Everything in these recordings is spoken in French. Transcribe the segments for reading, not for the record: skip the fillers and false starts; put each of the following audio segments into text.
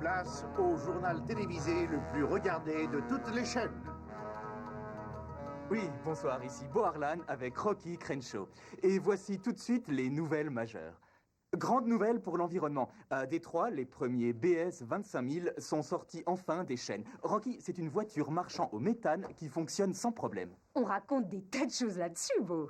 place au journal télévisé le plus regardé de toutes les chaînes. Oui, bonsoir, ici Beau Harlan avec Rocky Crenshaw. Et voici tout de suite les nouvelles majeures. Grande nouvelle pour l'environnement. À Détroit, les premiers BS 25000 sont sortis enfin des chaînes. Rocky, c'est une voiture marchant au méthane qui fonctionne sans problème. On raconte des tas de choses là-dessus, Beau.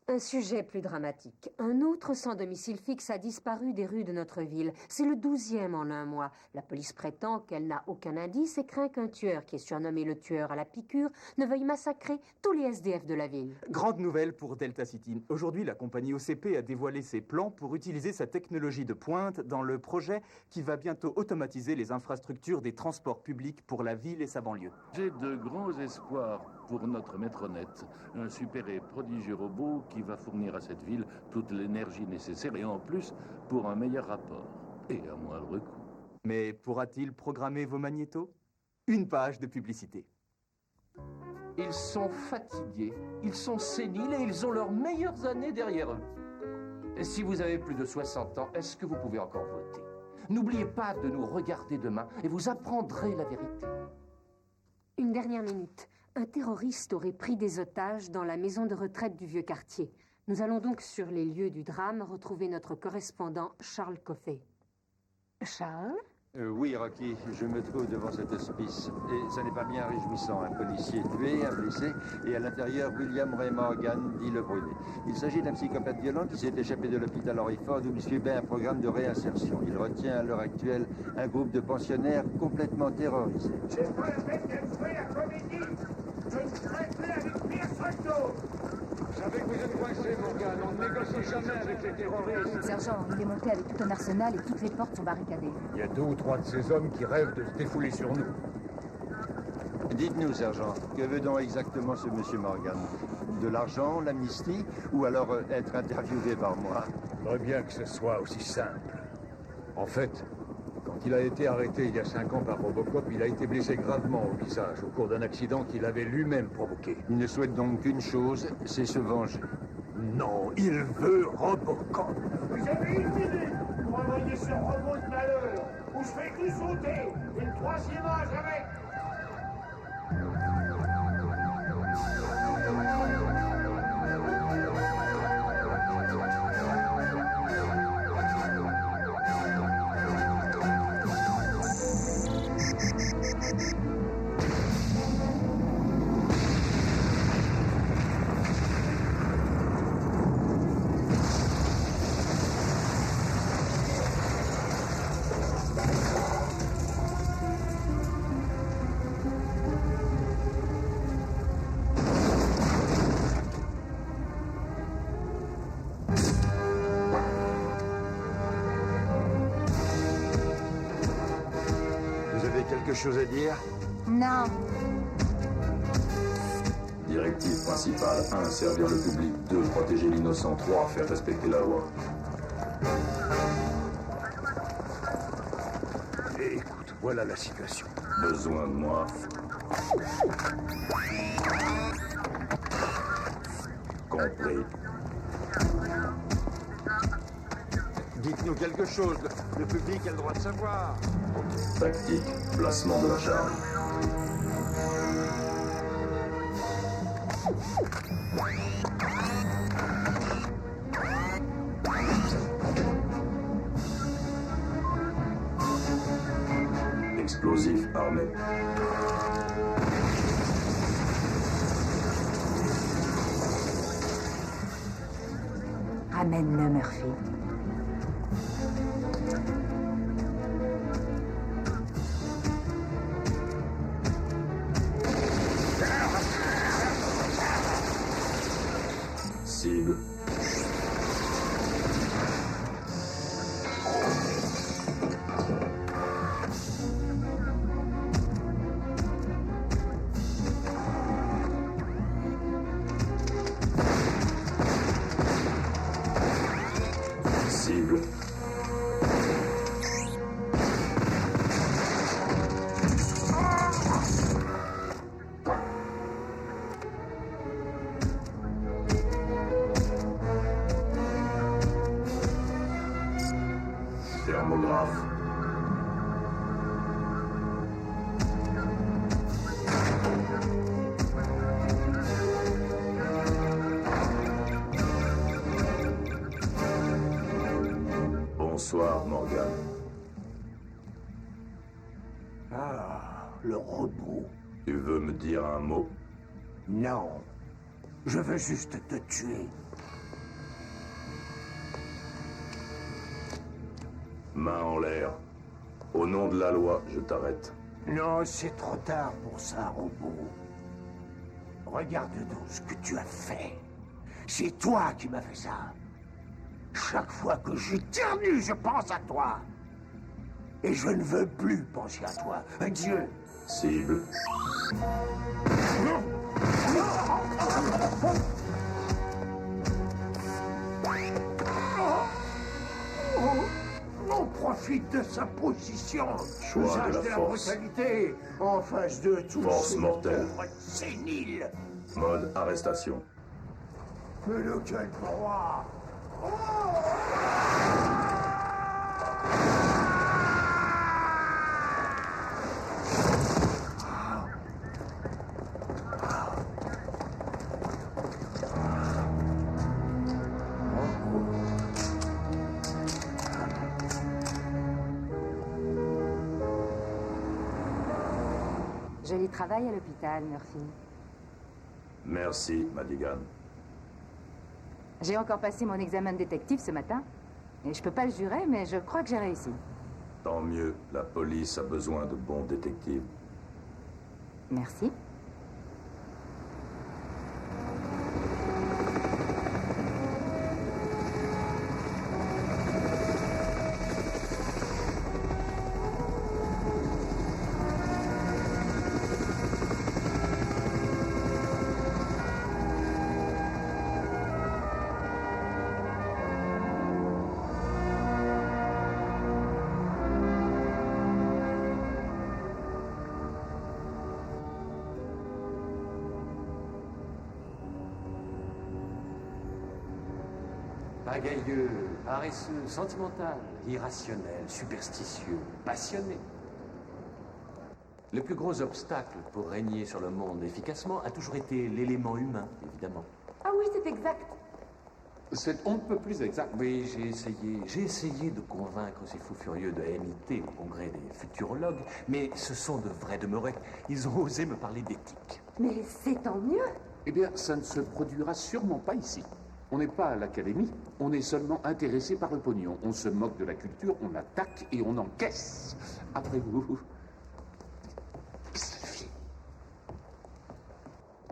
Un sujet plus dramatique. Un autre sans domicile fixe a disparu des rues de notre ville. C'est le 12e en un mois. La police prétend qu'elle n'a aucun indice et craint qu'un tueur, qui est surnommé le tueur à la piqûre, ne veuille massacrer tous les SDF de la ville. Grande nouvelle pour Delta City. Aujourd'hui, la compagnie OCP a dévoilé ses plans pour utiliser sa technologie de pointe dans le projet qui va bientôt automatiser les infrastructures des transports publics pour la ville et sa banlieue. J'ai de grands espoirs pour notre maître-net, un super et prodigieux robot qui va fournir à cette ville toute l'énergie nécessaire et en plus pour un meilleur rapport et à moindre coût. Mais pourra-t-il programmer vos magnétos? Une page de publicité. Ils sont fatigués, ils sont séniles et ils ont leurs meilleures années derrière eux. Et si vous avez plus de 60 ans, est-ce que vous pouvez encore voter? N'oubliez pas de nous regarder demain et vous apprendrez la vérité. Une dernière minute. Un terroriste aurait pris des otages dans la maison de retraite du vieux quartier. Nous allons donc sur les lieux du drame retrouver notre correspondant Charles Coffey. Charles? Oui, Rocky, je me trouve devant cet hospice. Et ça n'est pas bien réjouissant. Un policier tué, un blessé, et à l'intérieur, William Ray Morgan, dit le brûlé. Il s'agit d'un psychopathe violent qui s'est échappé de l'hôpital Henry Ford où il suivait un programme de réinsertion. Il retient à l'heure actuelle un groupe de pensionnaires complètement terrorisés. C'est pas la peine d'être joué la comédie. Je ne serai plus avec personne d'autre. Vous savez que vous êtes coincé, Morgan. On ne négocie jamais avec les terroristes. Sergent, il est monté avec tout un arsenal et toutes les portes sont barricadées. Il y a 2 ou 3 de ces hommes qui rêvent de se défouler sur nous. Dites-nous, sergent, que veut donc exactement ce monsieur Morgan? De l'argent, l'amnistie, ou alors être interviewé par moi? J'aimerais bien que ce soit aussi simple. En fait, quand il a été arrêté il y a 5 ans par Robocop, il a été blessé gravement au visage au cours d'un accident qu'il avait lui-même provoqué. Il ne souhaite donc qu'une chose, c'est se venger. Non, il veut Robocop. Vous avez une minute pour envoyer ce robot de malheur, ou je fais tout sauter. Une 3e âge avec. Quelque chose à dire? Non. Directive principale 1. Servir le public. 2. Protéger l'innocent. 3. Faire respecter la loi. Écoute, voilà la situation. Besoin de moi. Compris. Dites-nous quelque chose, le public a le droit de savoir. Tactique, placement de la charge. Explosif armé. Ramène-le, Murphy. Cible. Cible. Thermographe. Bonsoir, Morgan. Ah, le robot. Tu veux me dire un mot? Non. Je veux juste te tuer. Main en l'air. Au nom de la loi, je t'arrête. Non, c'est trop tard pour ça, robot. Regarde donc ce que tu as fait. C'est toi qui m'as fait ça. Chaque fois que j'éternue, je pense à toi. Et je ne veux plus penser à toi. Adieu. Cible. On profite de sa position. Choix de Usage la de la force. brutalité en face de tout. Force mortelle. Sénile. Mode arrestation. Mais lequel droit? Joli travail à l'hôpital, Murphy. Merci, Madigan. J'ai encore passé mon examen de détective ce matin. Et je peux pas le jurer, mais je crois que j'ai réussi. Tant mieux, la police a besoin de bons détectives. Merci. Pagailleux, paresseux, sentimental, irrationnel, superstitieux, passionné. Le plus gros obstacle pour régner sur le monde efficacement a toujours été l'élément humain, évidemment. Ah oui, c'est exact. On ne peut plus exact. Oui, j'ai essayé de convaincre ces fous furieux de MIT au congrès des futurologues, mais ce sont de vrais demeurés. Ils ont osé me parler d'éthique. Mais c'est tant mieux. Eh bien, ça ne se produira sûrement pas ici. On n'est pas à l'académie, on est seulement intéressé par le pognon. On se moque de la culture, on attaque et on encaisse. Après vous.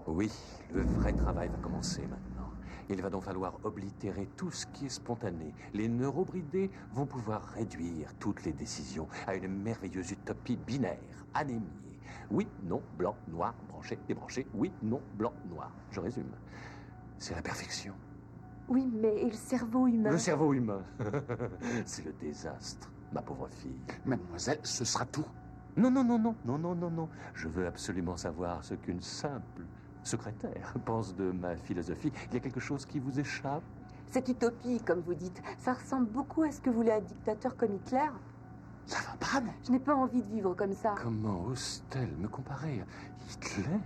Oui, le vrai travail va commencer maintenant. Il va donc falloir oblitérer tout ce qui est spontané. Les neurobridés vont pouvoir réduire toutes les décisions à une merveilleuse utopie binaire, anémiée. Oui, non, blanc, noir, branché, débranché. Oui, non, blanc, noir. Je résume. C'est la perfection. Oui, mais et le cerveau humain? Le cerveau humain, c'est le désastre, ma pauvre fille. Mademoiselle, ce sera tout. Non, non, non, non, non, non, non, non. Je veux absolument savoir ce qu'une simple secrétaire pense de ma philosophie. Il y a quelque chose qui vous échappe? Cette utopie, comme vous dites, ça ressemble beaucoup à ce que voulait un dictateur comme Hitler. Ça va pas, non? Je n'ai pas envie de vivre comme ça. Comment ose-t-elle me comparer à Hitler?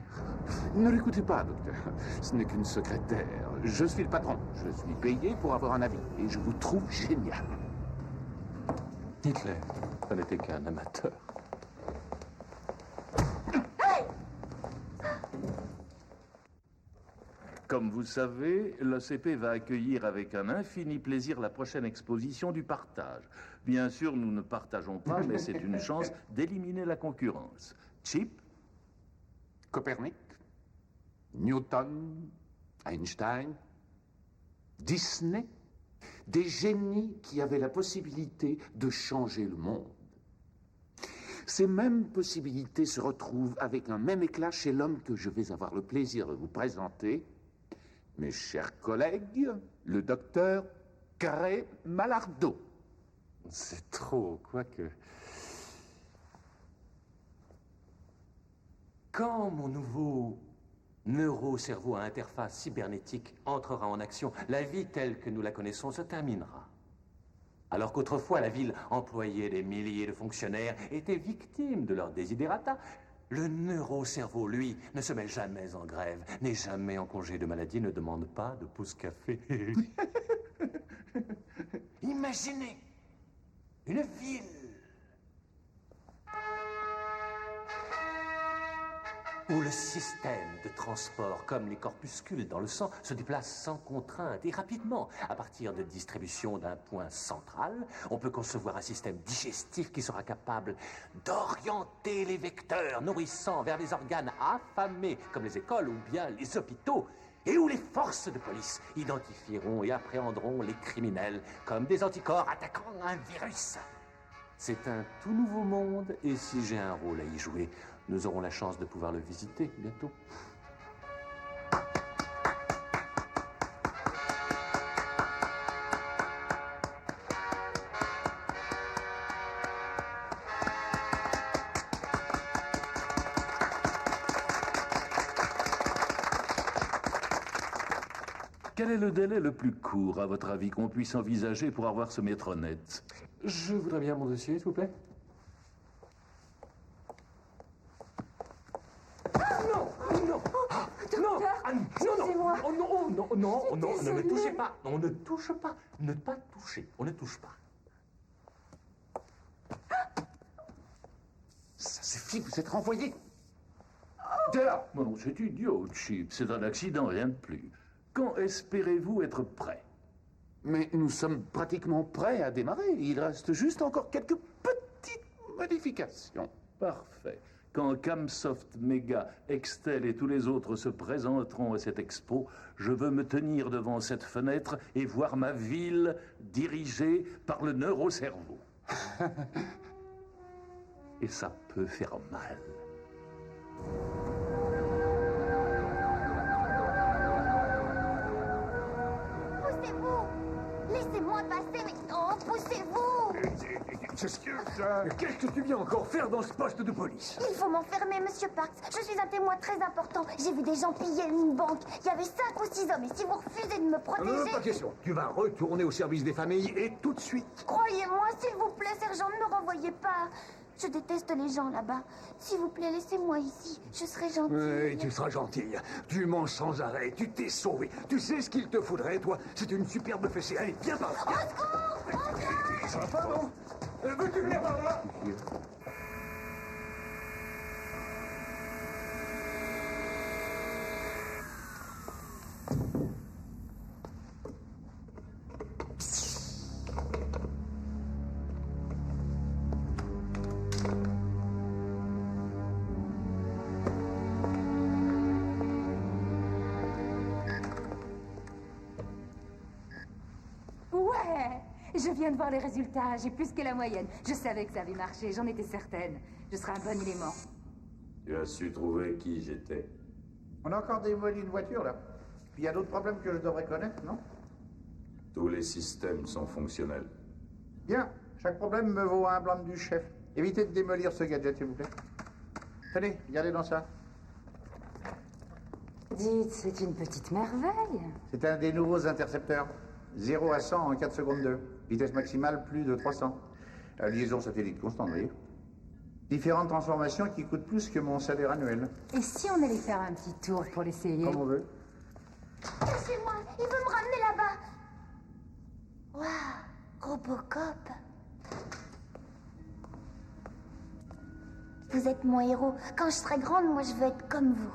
Ne l'écoutez pas, docteur. Ce n'est qu'une secrétaire. Je suis le patron. Je suis payé pour avoir un avis. Et je vous trouve génial. Hitler, ça n'était qu'un amateur. Comme vous savez, l'OCP va accueillir avec un infini plaisir la prochaine exposition du partage. Bien sûr, nous ne partageons pas, mais c'est une chance d'éliminer la concurrence. Chip, Copernic, Newton, Einstein, Disney, des génies qui avaient la possibilité de changer le monde. Ces mêmes possibilités se retrouvent avec un même éclat chez l'homme que je vais avoir le plaisir de vous présenter, mes chers collègues, le docteur Carré Malardeau. C'est trop, quoique. Quand mon nouveau neurocerveau à interface cybernétique entrera en action, la vie telle que nous la connaissons se terminera. Alors qu'autrefois la ville employait des milliers de fonctionnaires, était victime de leurs desiderata, le neurocerveau, lui, ne se met jamais en grève, n'est jamais en congé de maladie, ne demande pas de pouce café. Imaginez Une ville. Où le système de transport, comme les corpuscules dans le sang, se déplace sans contrainte et rapidement. À partir de distribution d'un point central, on peut concevoir un système digestif qui sera capable d'orienter les vecteurs nourrissants vers les organes affamés, comme les écoles ou bien les hôpitaux, et où les forces de police identifieront et appréhenderont les criminels comme des anticorps attaquant un virus. C'est un tout nouveau monde, et si j'ai un rôle à y jouer, nous aurons la chance de pouvoir le visiter bientôt. Quel est le délai le plus court, à votre avis, qu'on puisse envisager pour avoir ce maître net? Je voudrais bien mon dossier, s'il vous plaît. Non, ne me touchez pas. On ne touche pas. Ne pas toucher. On ne touche pas. Ça suffit, vous êtes renvoyé. Dehors. Non, c'est idiot, Chip. C'est un accident, rien de plus. Quand espérez-vous être prêt? Mais nous sommes pratiquement prêts à démarrer. Il reste juste encore quelques petites modifications. Parfait. Quand Camsoft, Mega, Extel et tous les autres se présenteront à cette expo, je veux me tenir devant cette fenêtre et voir ma ville dirigée par le neurocerveau. Et ça peut faire mal. Poussez-vous! Laissez-moi passer, mais... Oh, poussez-vous! Qu'est-ce que tu viens encore faire dans ce poste de police? Il faut m'enfermer, monsieur Parks. Je suis un témoin très important. J'ai vu des gens piller une banque. Il y avait 5 ou 6 hommes. Et si vous refusez de me protéger... Non, pas question. Tu vas retourner au service des familles et tout de suite. Croyez-moi, s'il vous plaît, sergent, ne me renvoyez pas. Je déteste les gens là-bas. S'il vous plaît, laissez-moi ici. Je serai gentille. Oui, tu seras gentille. Tu mens sans arrêt. Tu t'es sauvé. Tu sais ce qu'il te faudrait, toi. C'est une superbe fessée. Allez, viens par là. Au secours! Au secours! Ça va pas, non? Veux-tu venir par là? Je viens de voir les résultats, j'ai plus que la moyenne. Je savais que ça avait marché, j'en étais certaine. Je serai un bon élément. Tu as su trouver qui j'étais? On a encore démoli une voiture, là. Puis il y a d'autres problèmes que je devrais connaître, non? Tous les systèmes sont fonctionnels. Bien. Chaque problème me vaut un blâme du chef. Évitez de démolir ce gadget, s'il vous plaît. Tenez, regardez dans ça. Dites, c'est une petite merveille. C'est un des nouveaux intercepteurs. 0 à 100 en 4 secondes 2. Vitesse maximale, plus de 300. Liaison satellite constante, vous voyez. Différentes transformations qui coûtent plus que mon salaire annuel. Et si on allait faire un petit tour pour l'essayer? Comme on veut. Lâchez-moi, il veut me ramener là-bas. Waouh, Robocop. Vous êtes mon héros. Quand je serai grande, moi, je veux être comme vous.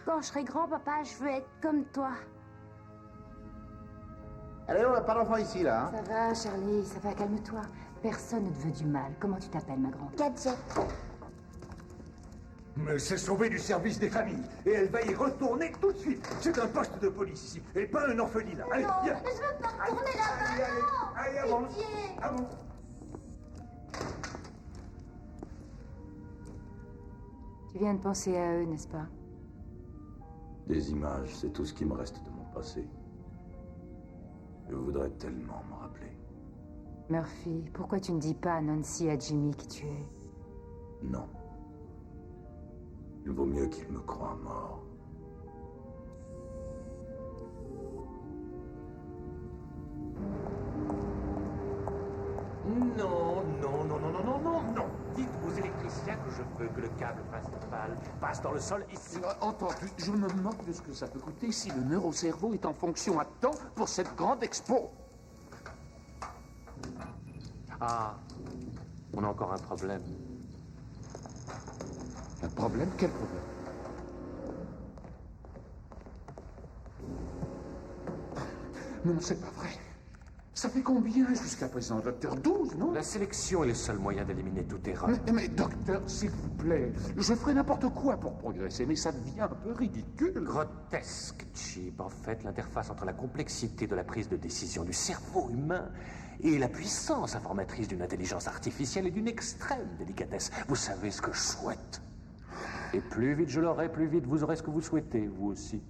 Quand je serai grand, papa, je veux être comme toi. Allez, on n'a pas d'enfant ici, là. Hein. Ça va, Charlie, ça va, calme-toi. Personne ne te veut du mal. Comment tu t'appelles, ma grande? Gadget. Mais c'est sauvé du service des familles. Et elle va y retourner tout de suite. C'est un poste de police ici, et pas un orphelinat. Allez, non, viens. Je veux pas retourner là-bas, non. Allez, avance. Pitié. Avance. Tu viens de penser à eux, n'est-ce pas? Des images, c'est tout ce qui me reste de mon passé. Je voudrais tellement me rappeler. Murphy, pourquoi tu ne dis pas à Nancy et à Jimmy qui tu es? Non. Il vaut mieux qu'il me croie mort. Non. Dites aux électriciens que je veux que le câble principal passe dans le sol ici. Entendu, je me moque de ce que ça peut coûter si le neurocerveau est en fonction à temps pour cette grande expo. Ah, on a encore un problème. Un problème? Quel problème? Non, c'est pas vrai. Ça fait combien jusqu'à présent, docteur? 12, non? La sélection est le seul moyen d'éliminer toute erreur. Mais docteur, s'il vous plaît, je ferai n'importe quoi pour progresser, mais ça devient un peu ridicule. Grotesque, Chip. En fait, l'interface entre la complexité de la prise de décision du cerveau humain et la puissance informatrice d'une intelligence artificielle est d'une extrême délicatesse. Vous savez ce que je souhaite. Et plus vite je l'aurai, plus vite vous aurez ce que vous souhaitez, vous aussi.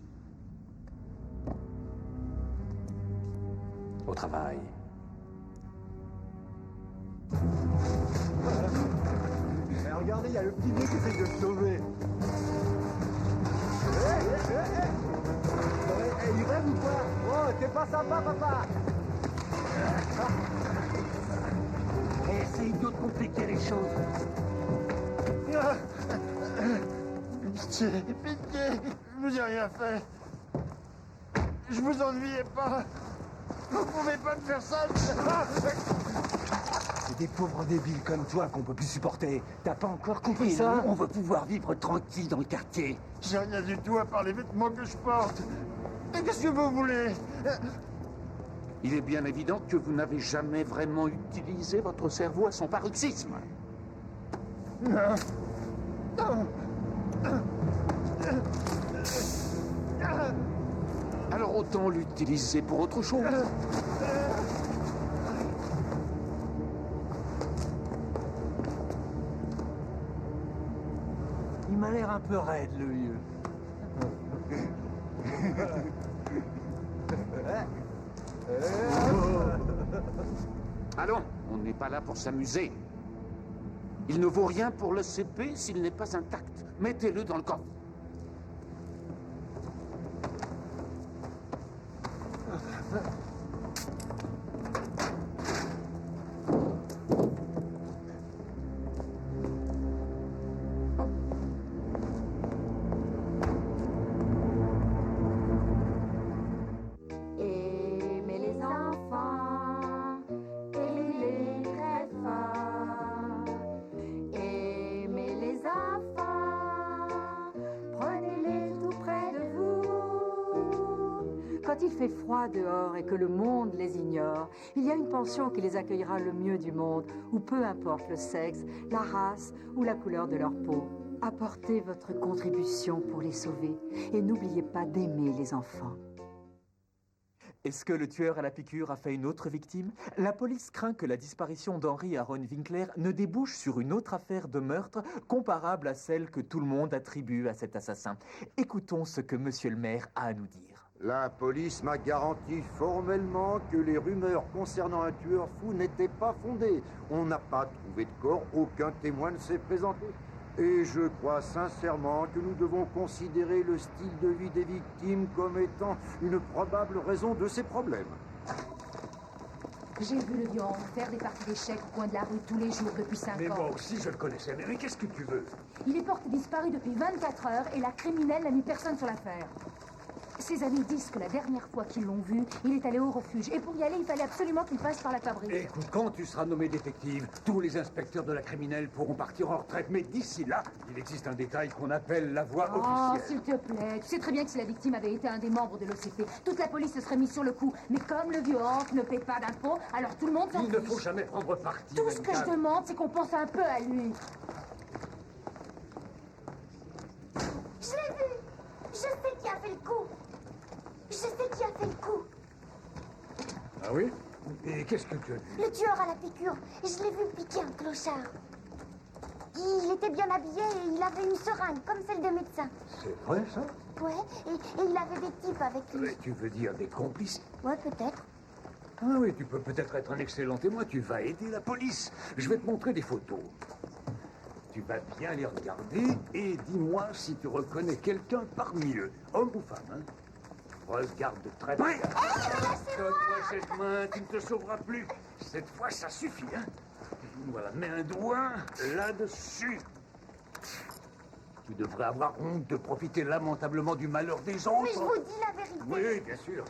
Au travail. Mais regardez, il y a le petit vieux qui essaie de se sauver. Il rêve ou quoi? Oh, t'es pas sympa, papa. Essaye de compliquer les choses. Pitié, pitié, je vous ai rien fait. Je vous ennuyais pas. Vous pouvez pas me faire ça. C'est des pauvres débiles comme toi qu'on peut plus supporter. T'as pas encore compris ça? On veut pouvoir vivre tranquille dans le quartier. J'ai rien du tout à part les vêtements que je porte. Et qu'est-ce que vous voulez? Il est bien évident que vous n'avez jamais vraiment utilisé votre cerveau à son paroxysme. Non. Alors autant l'utiliser pour autre chose. Il m'a l'air un peu raide, le vieux. Allons, on n'est pas là pour s'amuser. Il ne vaut rien pour le CP s'il n'est pas intact. Mettez-le dans le coffre. Aimez les enfants, aimez-les très fort. Aimez les enfants, prenez-les tout près de vous. Quand il fait froid dehors et que le monde les ignore, il y a une pension qui les accueillera le mieux du monde, où peu importe le sexe, la race ou la couleur de leur peau. Apportez votre contribution pour les sauver et n'oubliez pas d'aimer les enfants. Est-ce que le tueur à la piqûre a fait une autre victime? La police craint que la disparition d'Henry Aaron Winkler ne débouche sur une autre affaire de meurtre comparable à celle que tout le monde attribue à cet assassin. Écoutons ce que monsieur le maire a à nous dire. La police m'a garanti formellement que les rumeurs concernant un tueur fou n'étaient pas fondées. On n'a pas trouvé de corps, aucun témoin ne s'est présenté. Et je crois sincèrement que nous devons considérer le style de vie des victimes comme étant une probable raison de ces problèmes. J'ai vu le vieux Hank faire des parties d'échecs au coin de la rue tous les jours depuis 5 ans. Mais moi aussi, je le connaissais. Mais qu'est-ce que tu veux? Il est porté disparu depuis 24 heures et la criminelle n'a mis personne sur l'affaire. Ses amis disent que la dernière fois qu'ils l'ont vu, il est allé au refuge. Et pour y aller, il fallait absolument qu'il passe par la fabrique. Écoute, quand tu seras nommé détective, tous les inspecteurs de la criminelle pourront partir en retraite. Mais d'ici là, il existe un détail qu'on appelle la voie Oh, officielle. s'il te plaît. Tu sais très bien que si la victime avait été un des membres de l'OCP, toute la police se serait mise sur le coup. Mais comme le vieux Hank ne paie pas d'impôts, alors tout le monde s'en Il fiche. ne faut jamais prendre parti. Tout ce que je Wengal. demande, c'est qu'on pense un peu à lui. Je l'ai vu. Je sais qui a fait le coup. Je sais qui a fait le coup. Ah oui? Et qu'est-ce que tu as vu? Le tueur à la piqûre. Je l'ai vu piquer un clochard. Il était bien habillé et il avait une seringue, comme celle des médecins. C'est vrai, ça? Ouais, et il avait des types avec lui. Mais tu veux dire des complices? Ouais, peut-être. Ah oui, tu peux peut-être être un excellent témoin. Tu vas aider la police. Je vais te montrer des photos. Tu vas bien les regarder et dis-moi si tu reconnais quelqu'un parmi eux. Homme ou femme, hein? Regarde de très près. Donne-moi cette main, tu ne te sauveras plus. Cette fois, ça suffit, hein? Voilà, mets un doigt là-dessus. Tu devrais avoir honte de profiter lamentablement du malheur des autres. Mais je vous dis la vérité. Oui, bien sûr.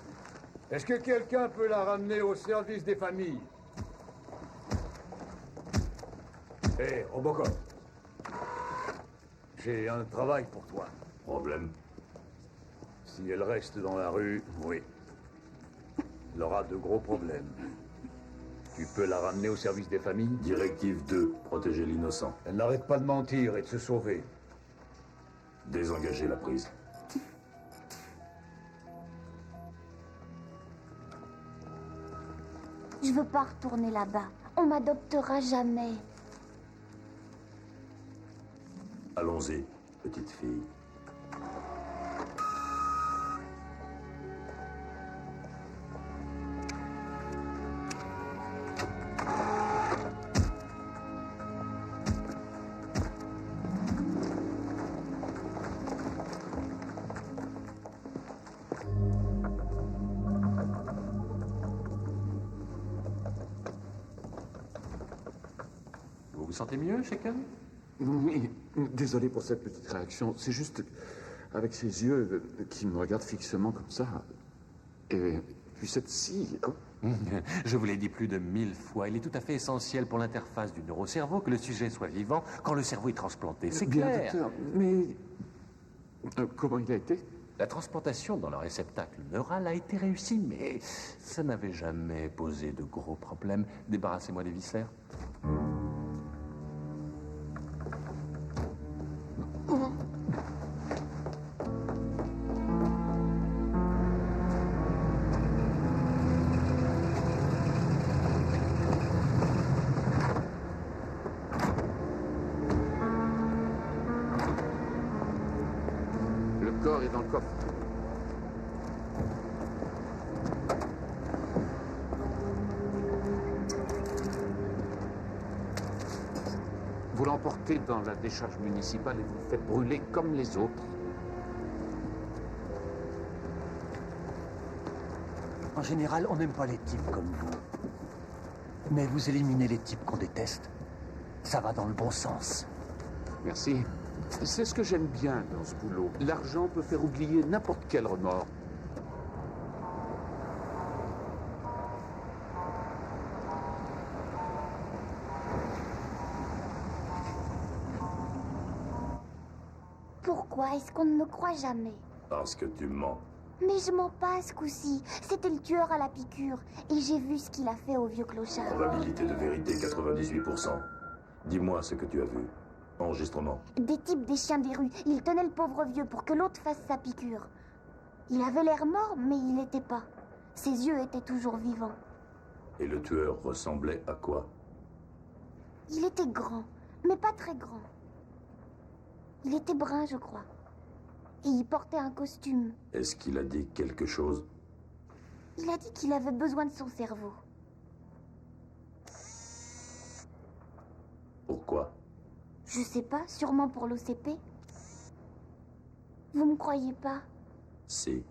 Est-ce que quelqu'un peut la ramener au service des familles? Hé, Robocop. J'ai un travail pour toi. Problème? Si elle reste dans la rue, oui. Elle aura de gros problèmes. Tu peux la ramener au service des familles? Directive 2, protéger l'innocent. Elle n'arrête pas de mentir et de se sauver. Désengager la prise. Je veux pas retourner là-bas. On m'adoptera jamais. Allons-y, petite fille. Vous vous sentez mieux, Shaken? Oui, désolé pour cette petite réaction. C'est juste avec ses yeux qui me regardent fixement comme ça. Et puis cette scie. Je vous l'ai dit plus de 1000 fois. Il est tout à fait essentiel pour l'interface du neurocerveau que le sujet soit vivant quand le cerveau est transplanté. C'est bien, clair. docteur. Mais comment il a été? La transplantation dans le réceptacle neural a été réussie, mais ça n'avait jamais posé de gros problèmes. Débarrassez-moi des viscères. Le corps est dans le coffre. Vous l'emportez dans la décharge municipale et vous le faites brûler comme les autres. En général, on n'aime pas les types comme vous. Mais vous éliminez les types qu'on déteste. Ça va dans le bon sens. Merci. C'est ce que j'aime bien dans ce boulot. L'argent peut faire oublier n'importe quel remords. Pourquoi est-ce qu'on ne me croit jamais? Parce que tu mens. Mais je mens pas ce coup-ci. C'était le tueur à la piqûre. Et j'ai vu ce qu'il a fait au vieux clochard. Probabilité de vérité 98%. Dis-moi ce que tu as vu. Enregistrement. Des types des chiens des rues. Ils tenaient le pauvre vieux pour que l'autre fasse sa piqûre. Il avait l'air mort, mais il l'était pas. Ses yeux étaient toujours vivants. Et le tueur ressemblait à quoi? Il était grand, mais pas très grand. Il était brun, je crois. Et il portait un costume. Est-ce qu'il a dit quelque chose? Il a dit qu'il avait besoin de son cerveau. Pourquoi? Je sais pas, sûrement pour l'OCP. Vous me croyez pas? Si.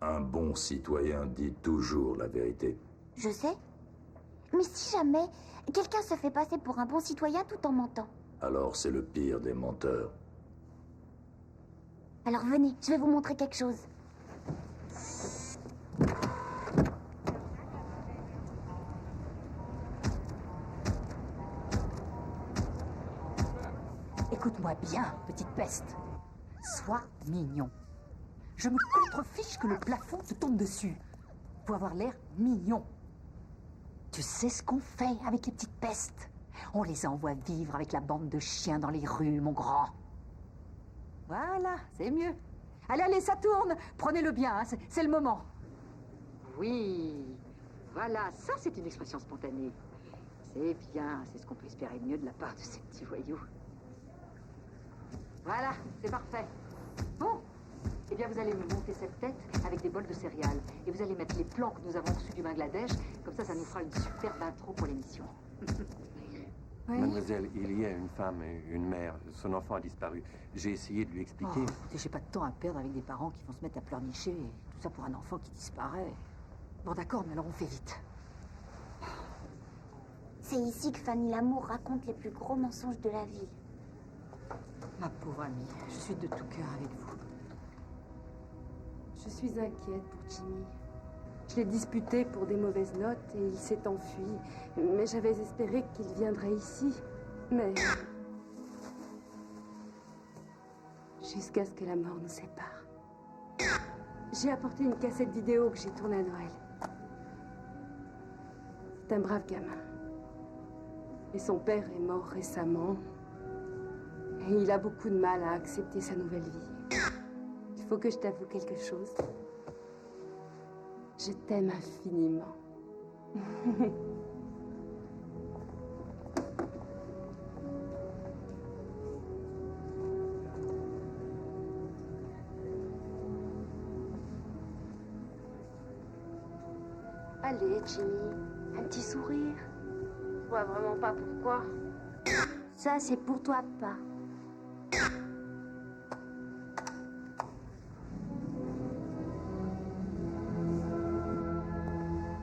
Un bon citoyen dit toujours la vérité. Je sais. Mais si jamais quelqu'un se fait passer pour un bon citoyen tout en mentant. Alors c'est le pire des menteurs. Alors venez, je vais vous montrer quelque chose. Écoute-moi bien, petite peste. Sois mignon. Je me contrefiche que le plafond te tombe dessus. Faut avoir l'air mignon. Tu sais ce qu'on fait avec les petites pestes? On les envoie vivre avec la bande de chiens dans les rues, mon grand. Voilà, c'est mieux. Allez, allez, ça tourne. Prenez-le bien, hein, c'est le moment. Oui, voilà, ça c'est une expression spontanée. C'est bien, c'est ce qu'on peut espérer de mieux de la part de ces petits voyous. Voilà, c'est parfait. Bon, eh bien vous allez me monter cette tête avec des bols de céréales. Et vous allez mettre les plans que nous avons reçus du Bangladesh. Comme ça nous fera une superbe intro pour l'émission. Oui. Mademoiselle, il y a une femme et une mère. Son enfant a disparu. J'ai essayé de lui expliquer. Oh, j'ai pas de temps à perdre avec des parents qui vont se mettre à pleurnicher. Tout ça pour un enfant qui disparaît. Bon d'accord, mais alors on fait vite. C'est ici que Fanny Lamour raconte les plus gros mensonges de la ville. Ma pauvre amie, je suis de tout cœur avec vous. Je suis inquiète pour Jimmy. Je l'ai disputé pour des mauvaises notes et il s'est enfui. Mais j'avais espéré qu'il viendrait ici. Mais... jusqu'à ce que la mort nous sépare. J'ai apporté une cassette vidéo que j'ai tournée à Noël. C'est un brave gamin. Et son père est mort récemment. Et il a beaucoup de mal à accepter sa nouvelle vie. Il faut que je t'avoue quelque chose. Je t'aime infiniment. Allez, Jimmy, un petit sourire. Je vois vraiment pas pourquoi. Ça, c'est pour toi, pas.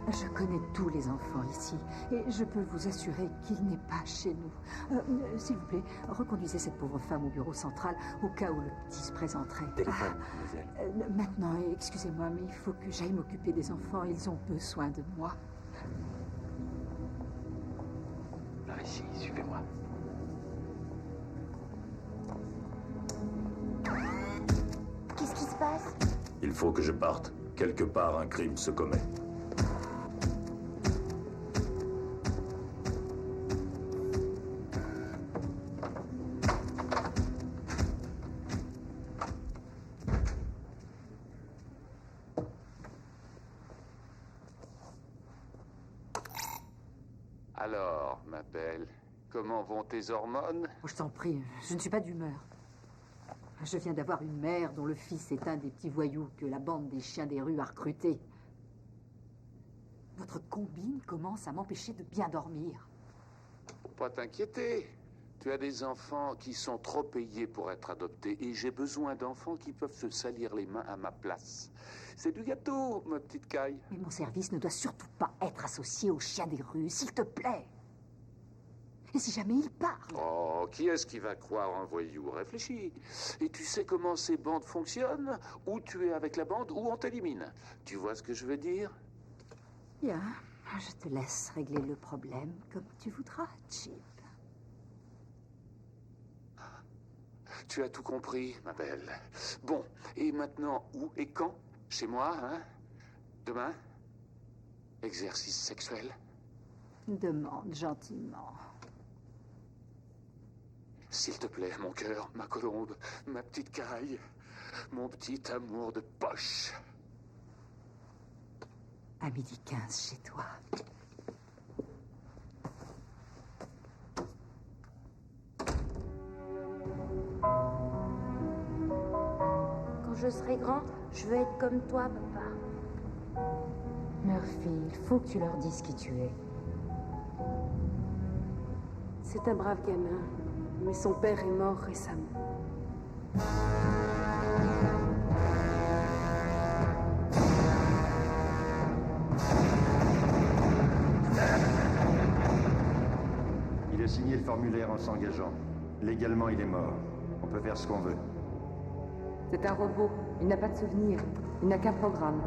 Je connais tous les enfants ici et je peux vous assurer qu'il n'est pas chez nous. S'il vous plaît, reconduisez cette pauvre femme au bureau central au cas où le petit se présenterait. Téléphone, mademoiselle. Maintenant, excusez-moi, mais il faut que j'aille m'occuper des enfants. Ils ont besoin de moi. Par ici, suivez-moi. Qu'est-ce qui se passe? Il faut que je parte. Quelque part, un crime se commet. Alors, ma belle, comment vont tes hormones? Oh, je t'en prie, je ne suis pas d'humeur. Je viens d'avoir une mère dont le fils est un des petits voyous que la bande des chiens des rues a recrutés. Votre combine commence à m'empêcher de bien dormir. Faut pas t'inquiéter. Tu as des enfants qui sont trop payés pour être adoptés et j'ai besoin d'enfants qui peuvent se salir les mains à ma place. C'est du gâteau, ma petite Caille. Mais mon service ne doit surtout pas être associé aux chiens des rues, s'il te plaît. Et si jamais il parle? Oh, qui est-ce qui va croire un voyou? Réfléchis. Et tu sais comment ces bandes fonctionnent? Ou tu es avec la bande, ou on t'élimine. Tu vois ce que je veux dire? Bien, je te laisse régler le problème comme tu voudras, Chip. Tu as tout compris, ma belle. Bon, et maintenant, où et quand? Chez moi, hein? Demain? Exercice sexuel? Demande gentiment. S'il te plaît, mon cœur, ma colombe, ma petite Caille, mon petit amour de poche. À 12h15 chez toi. Quand je serai grand, je veux être comme toi, papa. Murphy, il faut que tu leur dises qui tu es. C'est un brave gamin, mais son père est mort récemment. Il a signé le formulaire en s'engageant. Légalement, il est mort. On peut faire ce qu'on veut. C'est un robot. Il n'a pas de souvenirs. Il n'a qu'un programme.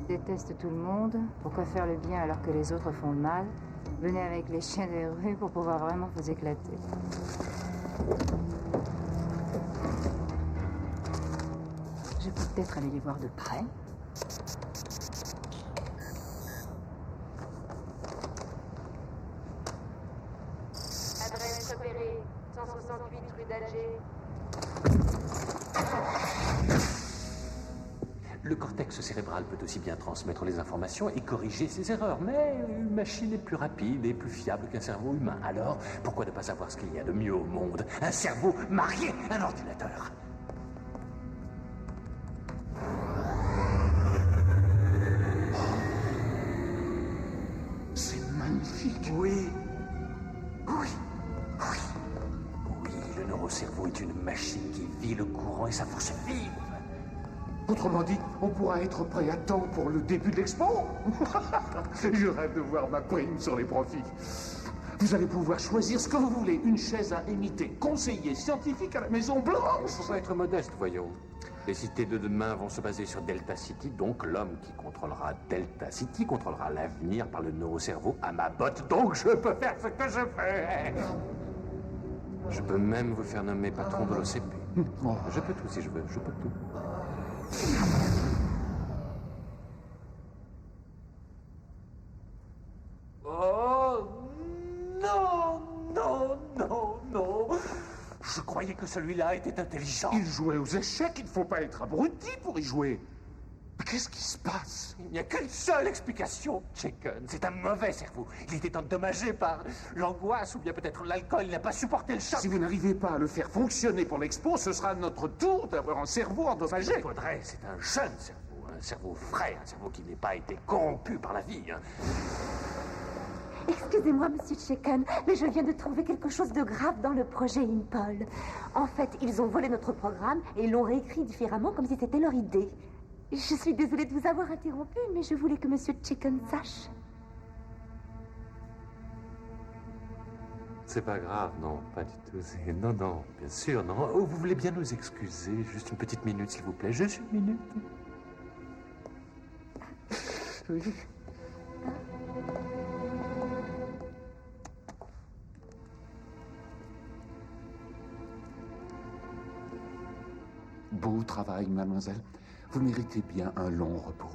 Déteste tout le monde. Pourquoi faire le bien alors que les autres font le mal? Venez avec les chiens des rues pour pouvoir vraiment vous éclater. Je peux peut-être aller les voir de près. Adresse repérée, 168 rue d'Alger. cortex cérébral peut aussi bien transmettre les informations et corriger ses erreurs. Mais une machine est plus rapide et plus fiable qu'un cerveau humain. Alors, pourquoi ne pas avoir ce qu'il y a de mieux au monde? Un cerveau marié à un ordinateur. C'est magnifique. Oui. Oui. Oui. Oui, le neurocerveau est une machine qui vit le courant et sa force vive. Autrement dit, on pourra être prêt à temps pour le début de l'expo. Je rêve de voir ma prime sur les profits. Vous allez pouvoir choisir ce que vous voulez. Une chaise à imiter, conseiller scientifique à la Maison Blanche. Il faut pas être modeste, voyons. Les cités de demain vont se baser sur Delta City, donc l'homme qui contrôlera Delta City contrôlera l'avenir par le neurocerveau à ma botte, donc je peux faire ce que je fais. Je peux même vous faire nommer patron de l'OCP. Je peux tout si je veux, je peux tout. Oh non, non, non, non. Je croyais que celui-là était intelligent. Il jouait aux échecs, il ne faut pas être abruti pour y jouer. Mais qu'est-ce qui se passe? Il n'y a qu'une seule explication, Chicken. C'est un mauvais cerveau. Il était endommagé par l'angoisse ou bien peut-être l'alcool. Il n'a pas supporté le choc. Si vous n'arrivez pas à le faire fonctionner pour l'expo, ce sera notre tour d'avoir un cerveau endommagé. Il faudrait, c'est un jeune cerveau, un cerveau frais, un cerveau qui n'ait pas été corrompu par la vie. Excusez-moi, Monsieur Chicken, mais je viens de trouver quelque chose de grave dans le projet Impol. En fait, ils ont volé notre programme et l'ont réécrit différemment comme si c'était leur idée. Je suis désolée de vous avoir interrompu, mais je voulais que Monsieur Chicken sache. C'est pas grave, non, pas du tout. Non, non, bien sûr, non. Oh, vous voulez bien nous excuser? Juste une petite minute, s'il vous plaît. Juste une minute. Oui. Beau travail, mademoiselle. Vous méritez bien un long repos.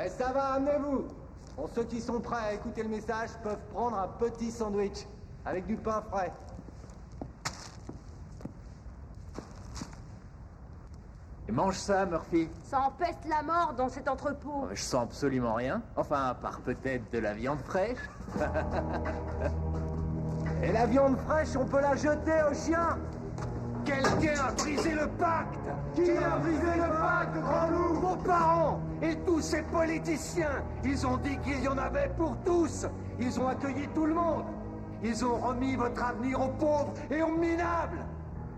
Ça va, amenez-vous. Pour ceux qui sont prêts à écouter le message, peuvent prendre un petit sandwich avec du pain frais. Et mange ça, Murphy. Ça empeste la mort dans cet entrepôt. Je sens absolument rien. Enfin, à part peut-être de la viande fraîche. Et la viande fraîche, on peut la jeter aux chiens. Quelqu'un a brisé le pacte. Qui a brisé le pacte, grand loup? Vos parents et tous ces politiciens. Ils ont dit qu'il y en avait pour tous. Ils ont accueilli tout le monde. Ils ont remis votre avenir aux pauvres et aux minables.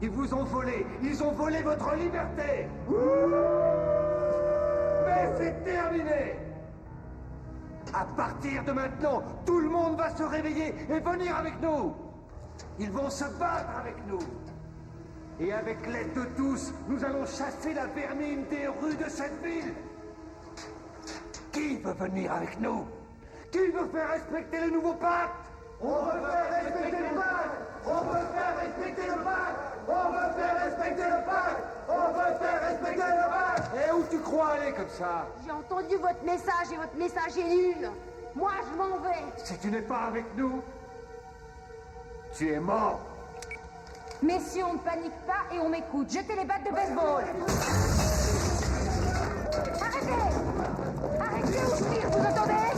Ils vous ont volé. Ils ont volé votre liberté. Mais c'est terminé. À partir de maintenant, tout le monde va se réveiller et venir avec nous. Ils vont se battre avec nous. Et avec l'aide de tous, nous allons chasser la vermine des rues de cette ville. Qui veut venir avec nous? Qui veut faire respecter le nouveau pacte? On veut faire respecter le pacte. On veut faire respecter le pacte. On veut faire respecter le pacte. On veut faire respecter le pacte. Et où tu crois aller comme ça? J'ai entendu votre message et votre message est nul. Moi, je m'en vais. Si tu n'es pas avec nous, tu es mort. Messieurs, on ne panique pas et on m'écoute. Jetez les battes de baseball. Arrêtez! Arrêtez ou je tire, vous entendez?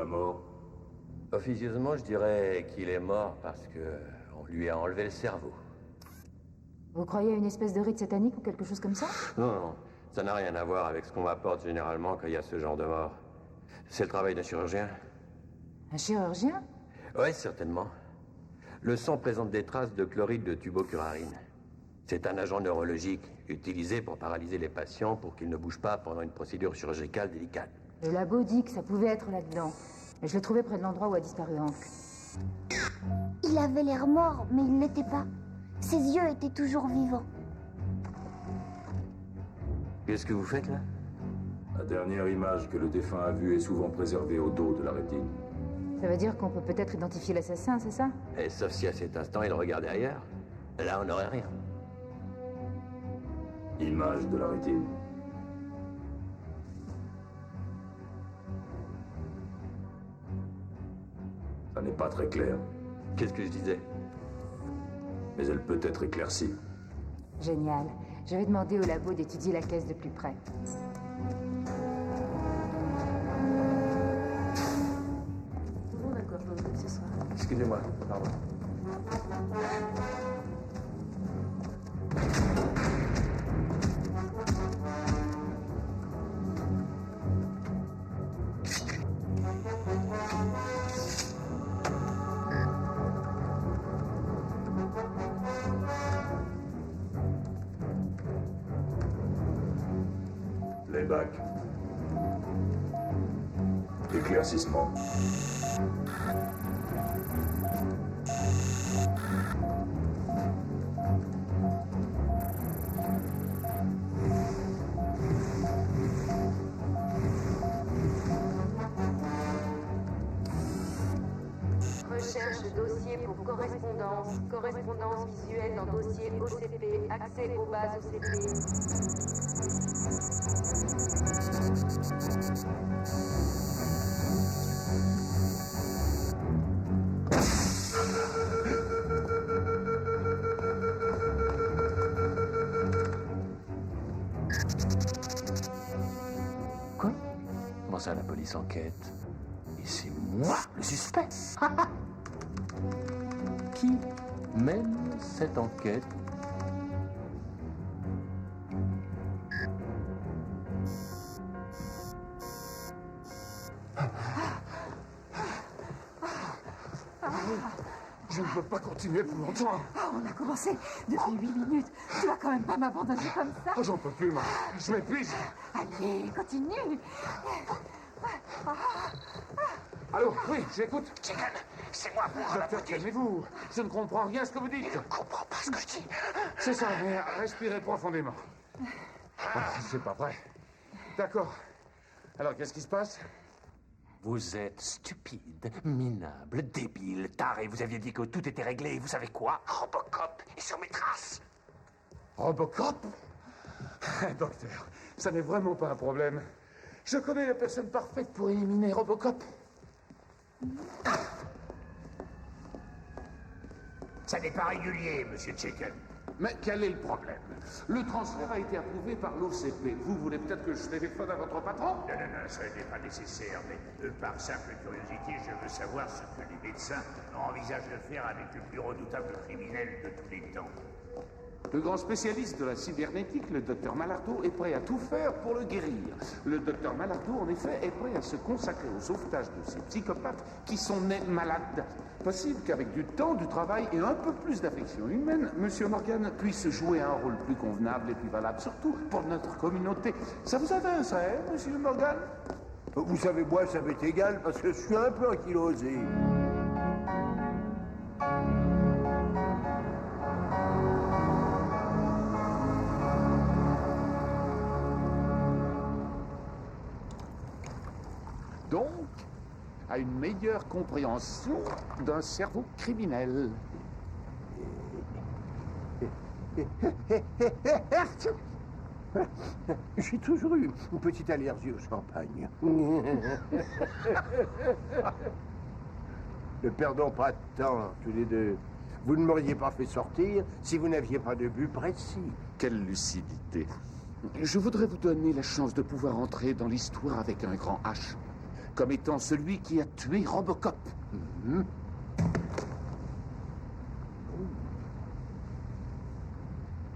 la mort? Officieusement, je dirais qu'il est mort parce que on lui a enlevé le cerveau. Vous croyez à une espèce de rite satanique ou quelque chose comme ça? Non, non, ça n'a rien à voir avec ce qu'on m'apporte généralement quand il y a ce genre de mort. C'est le travail d'un chirurgien. Un chirurgien? Oui, certainement. Le sang présente des traces de chloride de tubocurarine. C'est un agent neurologique utilisé pour paralyser les patients pour qu'ils ne bougent pas pendant une procédure chirurgicale délicate. Le labo dit que ça pouvait être là-dedans. Mais je l'ai trouvé près de l'endroit où a disparu Hank. Il avait l'air mort, mais il l'était pas. Ses yeux étaient toujours vivants. Qu'est-ce que vous faites là? La dernière image que le défunt a vue est souvent préservée au dos de la rétine. Ça veut dire qu'on peut peut-être identifier l'assassin, c'est ça? Et sauf si à cet instant il regardait ailleurs. Là, on n'aurait rien. Image de la rétine. Ça n'est pas très clair. Qu'est-ce que je disais? Mais elle peut être éclaircie. Génial. Je vais demander au labo d'étudier la caisse de plus près. Bon, d'accord, ce soir. Excusez-moi, pardon. Les bacs. Éclaircissement. Recherche de dossier pour correspondance. Correspondance visuelle dans dossier OCP. Accès aux bases OCP. Quoi? Comment ça, la police enquête? Et c'est moi, le suspect? Qui mène cette enquête? Je ne peux pas continuer pour longtemps. On a commencé depuis 8 minutes. Tu vas quand même pas m'abandonner comme ça. Oh, j'en peux plus, moi. Je m'épuise. Allez, continue. Allô, oui, j'écoute. Chicken, c'est moi pour Docteur, calmez-vous. Je ne comprends rien à ce que vous dites. Je ne comprends pas ce que je dis. C'est ça, mais respirez profondément. Ah, c'est pas vrai. D'accord. Alors, qu'est-ce qui se passe? Vous êtes stupide, minable, débile, taré. Vous aviez dit que tout était réglé. Vous savez quoi? Robocop est sur mes traces. Robocop? Docteur, ça n'est vraiment pas un problème. Je connais la personne parfaite pour éliminer Robocop. Ça n'est pas régulier, monsieur Chicken. Mais quel est le problème? Le transfert a été approuvé par l'OCP. Vous voulez peut-être que je téléphone à votre patron? Non, non, non, ça n'est pas nécessaire, mais par simple curiosité, je veux savoir ce que les médecins envisagent de faire avec le plus redoutable criminel de tous les temps. Le grand spécialiste de la cybernétique, le docteur Malardeau, est prêt à tout faire pour le guérir. Le docteur Malardeau, en effet, est prêt à se consacrer au sauvetage de ces psychopathes qui sont nés malades. Possible qu'avec du temps, du travail et un peu plus d'affection humaine, M. Morgan puisse jouer un rôle plus convenable et plus valable, surtout pour notre communauté. Ça vous intéresserait, M. Morgan? Vous savez, moi, ça m'est égal parce que je suis un peu ankylosé. Donc, à une meilleure compréhension d'un cerveau criminel. J'ai toujours eu une petite allergie au champagne. Ne perdons pas de temps, tous les deux. Vous ne m'auriez pas fait sortir si vous n'aviez pas de but précis. Quelle lucidité. Je voudrais vous donner la chance de pouvoir entrer dans l'histoire avec un grand H. comme étant celui qui a tué Robocop.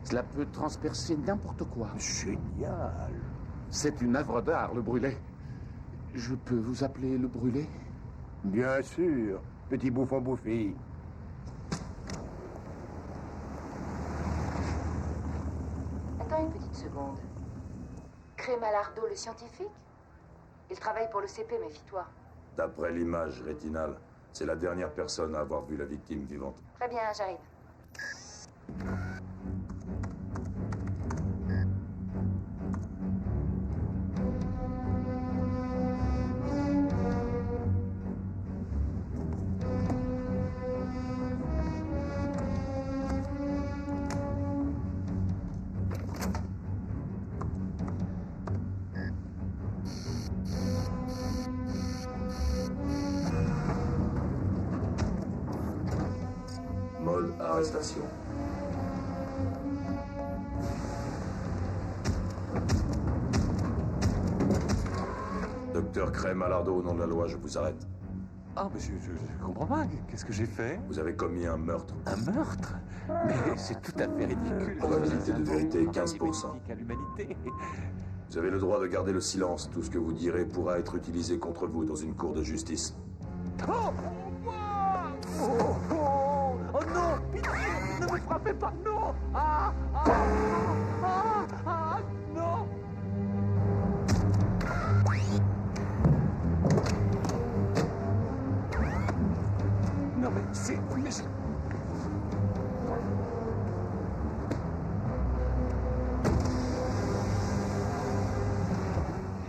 Cela peut transpercer n'importe quoi. Génial. C'est une œuvre d'art, le brûlé. Je peux vous appeler le brûlé? Bien sûr, petit bouffon bouffi. Attends une petite seconde. Crémalardo, le scientifique? Il travaille pour le CP, méfie-toi. D'après l'image rétinale, c'est la dernière personne à avoir vu la victime vivante. Très bien, j'arrive. Mode arrestation. Docteur Crème Alardo, au nom de la loi, je vous arrête. Ah, mais je comprends pas. Qu'est-ce que j'ai fait? Vous avez commis un meurtre. Un meurtre? Mais c'est tout à fait ridicule. Probabilité de vérité, 15%. À l'humanité. Vous avez le droit de garder le silence. Tout ce que vous direz pourra être utilisé contre vous dans une cour de justice. Oh, oh non! Pitié! Ne me frappez pas! Non! Non! Non mais c'est...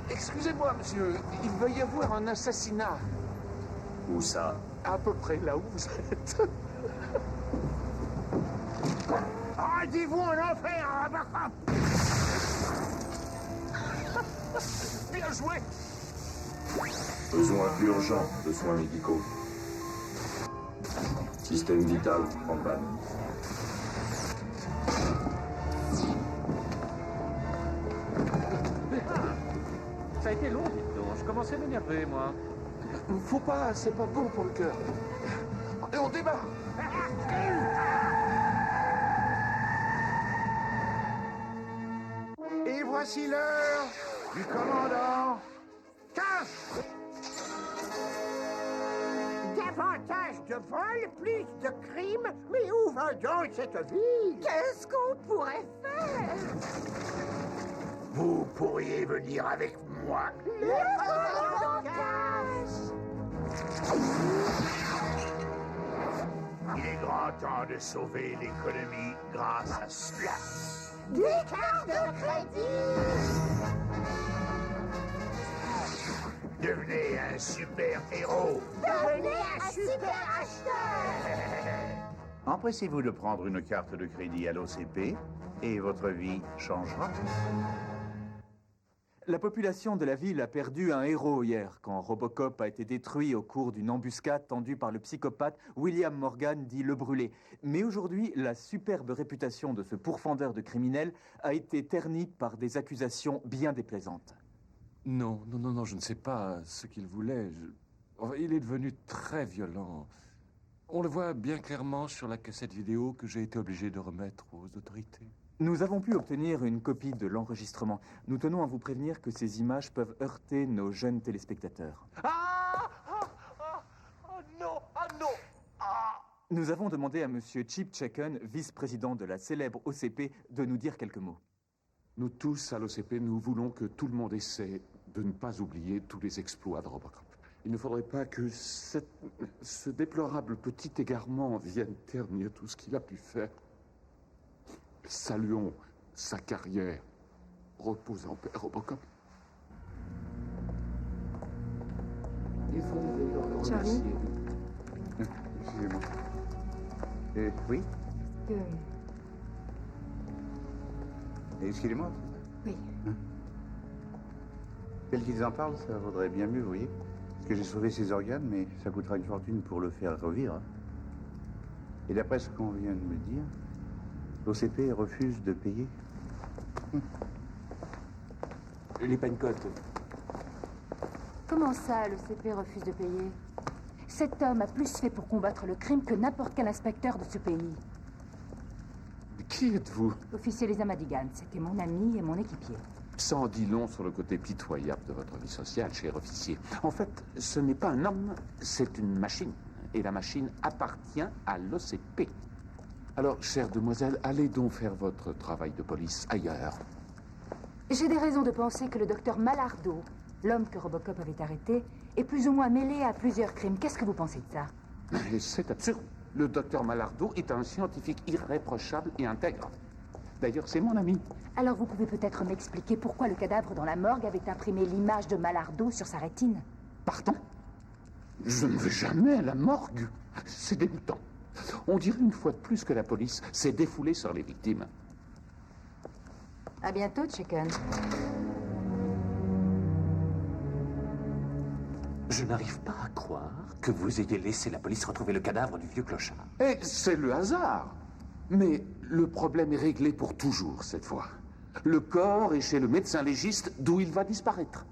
Excusez-moi, monsieur, il va y avoir un assassinat. Où ça? À peu près là où vous êtes. Rendez-vous en enfer, Robocop! Bien joué! Besoin urgent de soins médicaux. Système vital en panne. Ça a été long, dites donc. Je commençais à m'énerver, moi. Faut pas, c'est pas bon pour le cœur. Et on démarre! Et voici l'heure du commandant Cash! Davantage de vol, plus de crimes, mais où va donc cette ville? Qu'est-ce qu'on pourrait faire? Vous pourriez venir avec moi. Le commandant Cash! Il est grand temps de sauver l'économie grâce à cela. Des cartes de crédit! Devenez un super héros. Devenez un super acheteur! Empressez-vous de prendre une carte de crédit à l'OCP et votre vie changera. La population de la ville a perdu un héros hier quand Robocop a été détruit au cours d'une embuscade tendue par le psychopathe William Morgan dit Le Brûlé. Mais aujourd'hui, la superbe réputation de ce pourfendeur de criminels a été ternie par des accusations bien déplaisantes. Non, je ne sais pas ce qu'il voulait. Enfin, il est devenu très violent. On le voit bien clairement sur la cassette vidéo que j'ai été obligé de remettre aux autorités. Nous avons pu obtenir une copie de l'enregistrement. Nous tenons à vous prévenir que ces images peuvent heurter nos jeunes téléspectateurs. Nous avons demandé à Monsieur Chip Chaiken, vice-président de la célèbre OCP, de nous dire quelques mots. Nous tous, à l'OCP, nous voulons que tout le monde essaie de ne pas oublier tous les exploits de Robocop. Il ne faudrait pas que ce déplorable petit égarement vienne ternir tout ce qu'il a pu faire. Saluons sa carrière. Repose en paix, Robocop. Il faudrait d'ailleurs le Charlie? remercier. Excusez-moi. Oui? Excusez-moi. Oui. Tel qu'ils en parlent, ça vaudrait bien mieux, vous voyez. Parce que j'ai sauvé ses organes, mais ça coûtera une fortune pour le faire revivre. Et d'après ce qu'on vient de me dire, l'OCP refuse de payer. Les Pencotes. Comment ça, le CP refuse de payer? Cet homme a plus fait pour combattre le crime que n'importe quel inspecteur de ce pays. Qui êtes-vous? L'officier Lisa Madigan, c'était mon ami et mon équipier. Ça en dit long sur le côté pitoyable de votre vie sociale, cher officier. En fait, ce n'est pas un homme, c'est une machine. Et la machine appartient à l'OCP. Alors, chère demoiselle, allez donc faire votre travail de police ailleurs. J'ai des raisons de penser que le docteur Malardo, l'homme que Robocop avait arrêté, est plus ou moins mêlé à plusieurs crimes. Qu'est-ce que vous pensez de ça? Mais c'est absurde. Le docteur Malardo est un scientifique irréprochable et intègre. D'ailleurs, c'est mon ami. Alors vous pouvez peut-être m'expliquer pourquoi le cadavre dans la morgue avait imprimé l'image de Malardo sur sa rétine? Pardon? Je ne vais jamais à la morgue. C'est dégoûtant. On dirait une fois de plus que la police s'est défoulée sur les victimes. À bientôt, Chicken. Je n'arrive pas à croire que vous ayez laissé la police retrouver le cadavre du vieux clochard. Et c'est le hasard. Mais le problème est réglé pour toujours, cette fois. Le corps est chez le médecin légiste, d'où il va disparaître.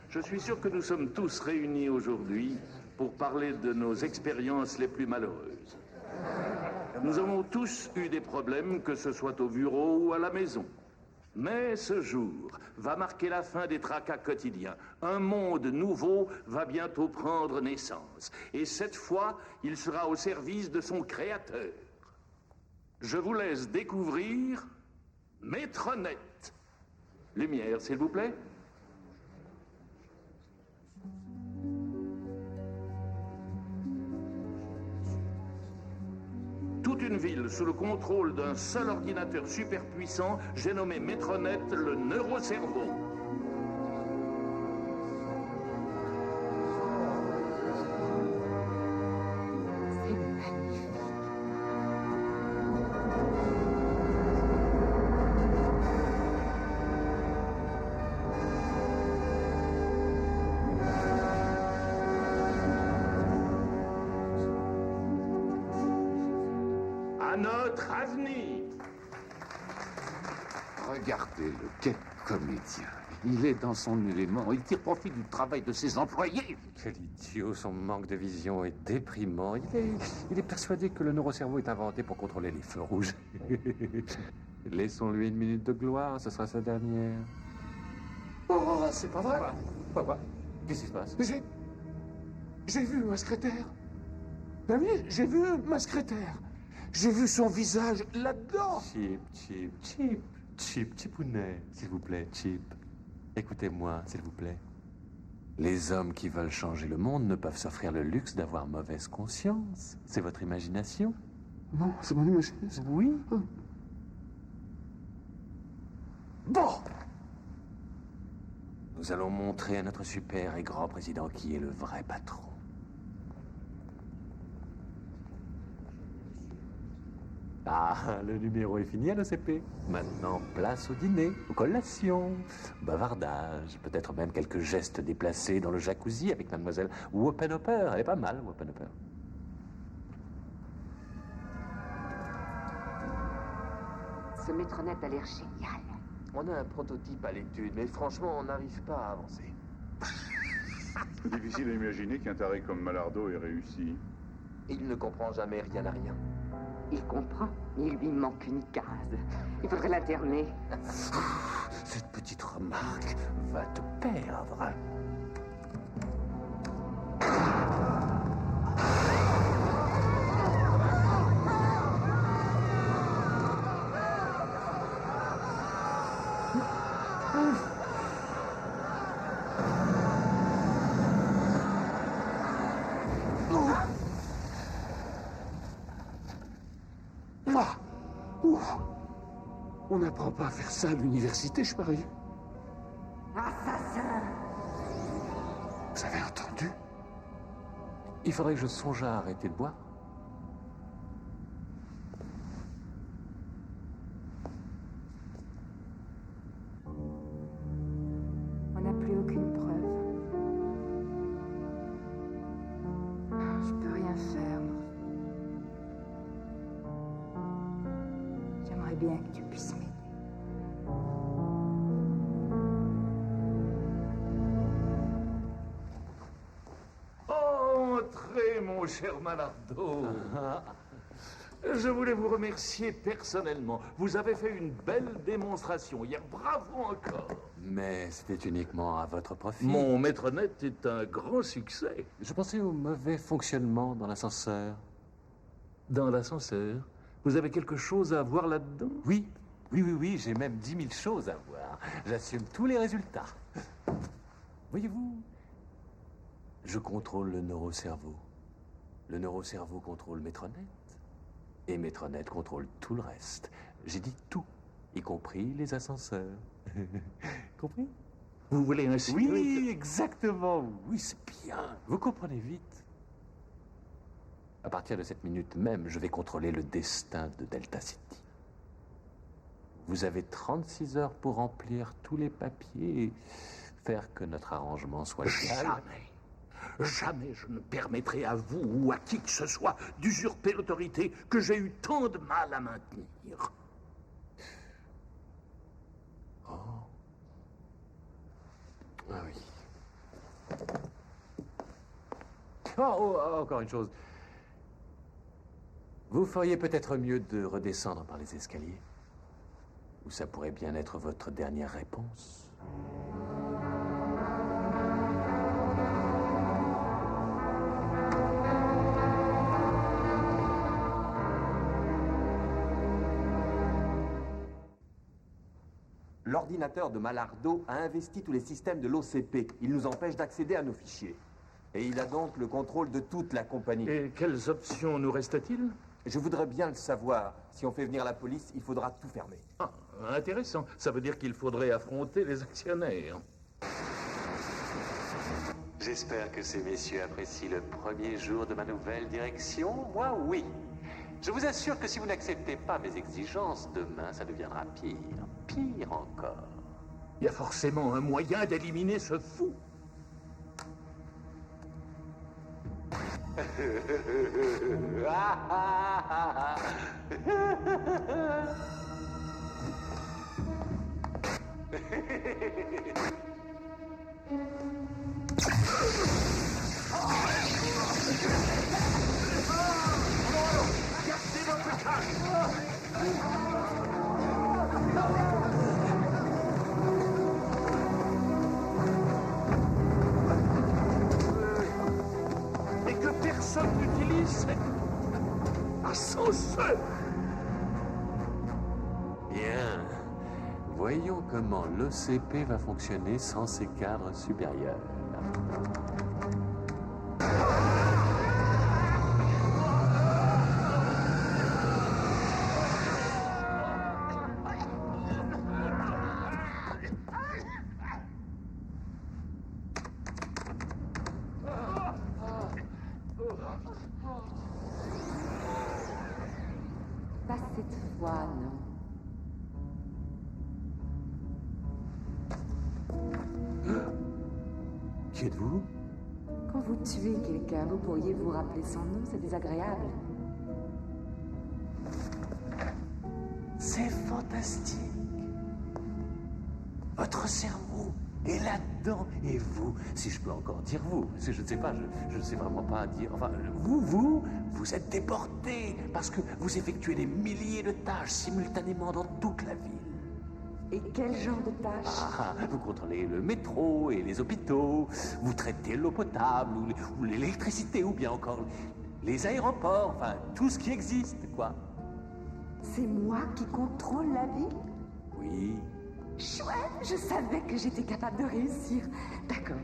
Je suis sûr que nous sommes tous réunis aujourd'hui pour parler de nos expériences les plus malheureuses. Nous avons tous eu des problèmes, que ce soit au bureau ou à la maison. Mais ce jour va marquer la fin des tracas quotidiens. Un monde nouveau va bientôt prendre naissance. Et cette fois, il sera au service de son créateur. Je vous laisse découvrir Maître-Net. Lumière, s'il vous plaît. Toute une ville sous le contrôle d'un seul ordinateur super puissant, j'ai nommé Maître-Net le neurocerveau. C'est magnifique. À notre avenir. Regardez-le, quel comédien. Il est dans son élément. Il tire profit du travail de ses employés. Quel idiot, son manque de vision est déprimant. Il est persuadé que le neurocerveau est inventé pour contrôler les feux rouges. Laissons-lui une minute de gloire, ce sera sa dernière. Oh, c'est pas vrai. Quoi? Qu'est-ce qui se passe? J'ai vu ma secrétaire. Ben oui, j'ai vu ma secrétaire. J'ai vu son visage là-dedans. Chip, Chipounet, s'il vous plaît, Chip. Écoutez-moi, s'il vous plaît. Les hommes qui veulent changer le monde ne peuvent s'offrir le luxe d'avoir mauvaise conscience. C'est votre imagination? Non, c'est mon imagination. Oui. Bon. Nous allons montrer à notre super et grand président qui est le vrai patron. Ah, le numéro est fini à l'OCP. Maintenant, place au dîner, aux collations, bavardage, peut-être même quelques gestes déplacés dans le jacuzzi avec mademoiselle Woppenhopper. Elle est pas mal, Woppenhopper. Ce Maître-Net a l'air génial. On a un prototype à l'étude, mais franchement, on n'arrive pas à avancer. C'est difficile à imaginer qu'un taré comme Malardo ait réussi. Il ne comprend jamais rien à rien. Il comprend, il lui manque une case. Il faudrait l'interner. Cette petite remarque va te perdre. On n'apprend pas à faire ça à l'université, je parie. Assassin! Vous avez entendu? Il faudrait que je songe à arrêter de boire. On n'a plus aucune preuve. Je peux rien faire, moi. bien que tu puisses m'aider. Entrez, mon cher Malardo. Je voulais vous remercier personnellement. Vous avez fait une belle démonstration hier. Bravo encore. Mais c'était uniquement à votre profit. Mon maître-net est un grand succès. Je pensais au mauvais fonctionnement dans l'ascenseur. Dans l'ascenseur? Vous avez quelque chose à voir là-dedans? Oui, j'ai même 10 000 choses à voir. J'assume tous les résultats. Voyez-vous, je contrôle le neurocerveau. Le neurocerveau contrôle Maître-net. Et Maître-net contrôle tout le reste. J'ai dit tout, y compris les ascenseurs. Compris? Vous voulez ainsi? Oui, exactement. Oui, c'est bien. Vous comprenez vite. À partir de cette minute même, je vais contrôler le destin de Delta City. Vous avez 36 heures pour remplir tous les papiers et faire que notre arrangement soit légal. Jamais je ne permettrai à vous ou à qui que ce soit d'usurper l'autorité que j'ai eu tant de mal à maintenir. Oh. Ah oui. Encore une chose. Vous feriez peut-être mieux de redescendre par les escaliers. Ou ça pourrait bien être votre dernière réponse. L'ordinateur de Malardo a investi tous les systèmes de l'OCP. Il nous empêche d'accéder à nos fichiers. Et il a donc le contrôle de toute la compagnie. Et quelles options nous reste-t-il? Je voudrais bien le savoir. Si on fait venir la police, il faudra tout fermer. Ah, intéressant. Ça veut dire qu'il faudrait affronter les actionnaires. J'espère que ces messieurs apprécient le premier jour de ma nouvelle direction. Moi, oui. Je vous assure que si vous n'acceptez pas mes exigences, demain, ça deviendra pire. Pire encore. Il y a forcément un moyen d'éliminer ce fou. Gardez votre calme. Et que personne n'utilise cet ascenseur. Bien. Voyons comment l'OCP va fonctionner sans ses cadres supérieurs. Pas cette fois, non. Qui êtes-vous? Quand vous tuez quelqu'un, vous pourriez vous rappeler son nom, c'est désagréable. C'est fantastique. Votre cerveau est là-dedans. Et vous, si je peux encore dire vous, parce que je ne sais pas, je ne sais vraiment pas dire. Enfin, vous êtes déporté parce que vous effectuez des milliers de tâches simultanément dans toute la ville. Et quel genre de tâches? Vous contrôlez le métro et les hôpitaux, vous traitez l'eau potable ou l'électricité ou bien encore les aéroports, enfin tout ce qui existe, quoi. C'est moi qui contrôle la ville? Oui. Chouette, je savais que j'étais capable de réussir. D'accord.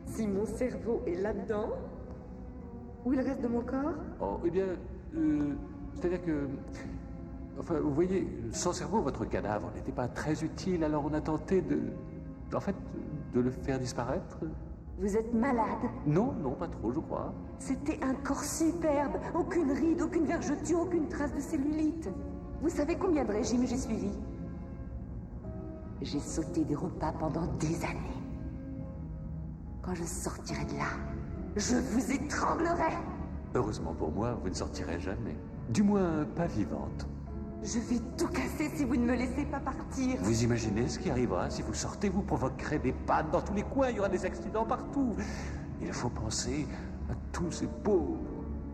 Si mon cerveau est là-dedans, où est le reste de mon corps? Oh, eh bien, c'est-à-dire que... Enfin, vous voyez, sans cerveau, votre cadavre n'était pas très utile, alors on a tenté de le faire disparaître. Vous êtes malade? Non, pas trop, je crois. C'était un corps superbe. Aucune ride, aucune vergeture, aucune trace de cellulite. Vous savez combien de régimes j'ai suivi? J'ai sauté des repas pendant des années. Quand je sortirai de là, je vous étranglerai. Heureusement pour moi, vous ne sortirez jamais. Du moins, pas vivante. Je vais tout casser si vous ne me laissez pas partir. Vous imaginez ce qui arrivera si vous sortez, vous provoquerez des pannes dans tous les coins, il y aura des accidents partout. Il faut penser à tous ces pauvres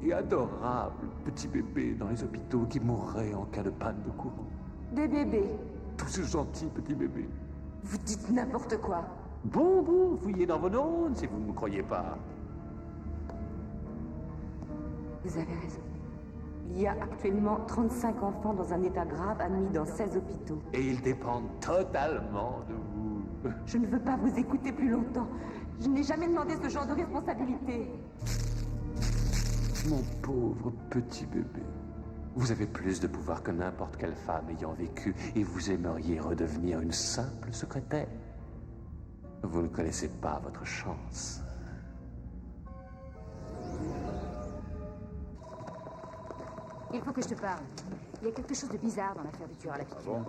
et adorables petits bébés dans les hôpitaux qui mourraient en cas de panne de courant. Des bébés. Tous ces gentils petits bébés. Vous dites n'importe quoi. Bon, fouillez dans vos neurones si vous ne me croyez pas. Vous avez raison. Il y a actuellement 35 enfants dans un état grave admis dans 16 hôpitaux. Et ils dépendent totalement de vous. Je ne veux pas vous écouter plus longtemps. Je n'ai jamais demandé ce genre de responsabilité. Mon pauvre petit bébé. Vous avez plus de pouvoir que n'importe quelle femme ayant vécu et vous aimeriez redevenir une simple secrétaire. Vous ne connaissez pas votre chance. Il faut que je te parle. Il y a quelque chose de bizarre dans l'affaire du tueur à la piqûre. Bon.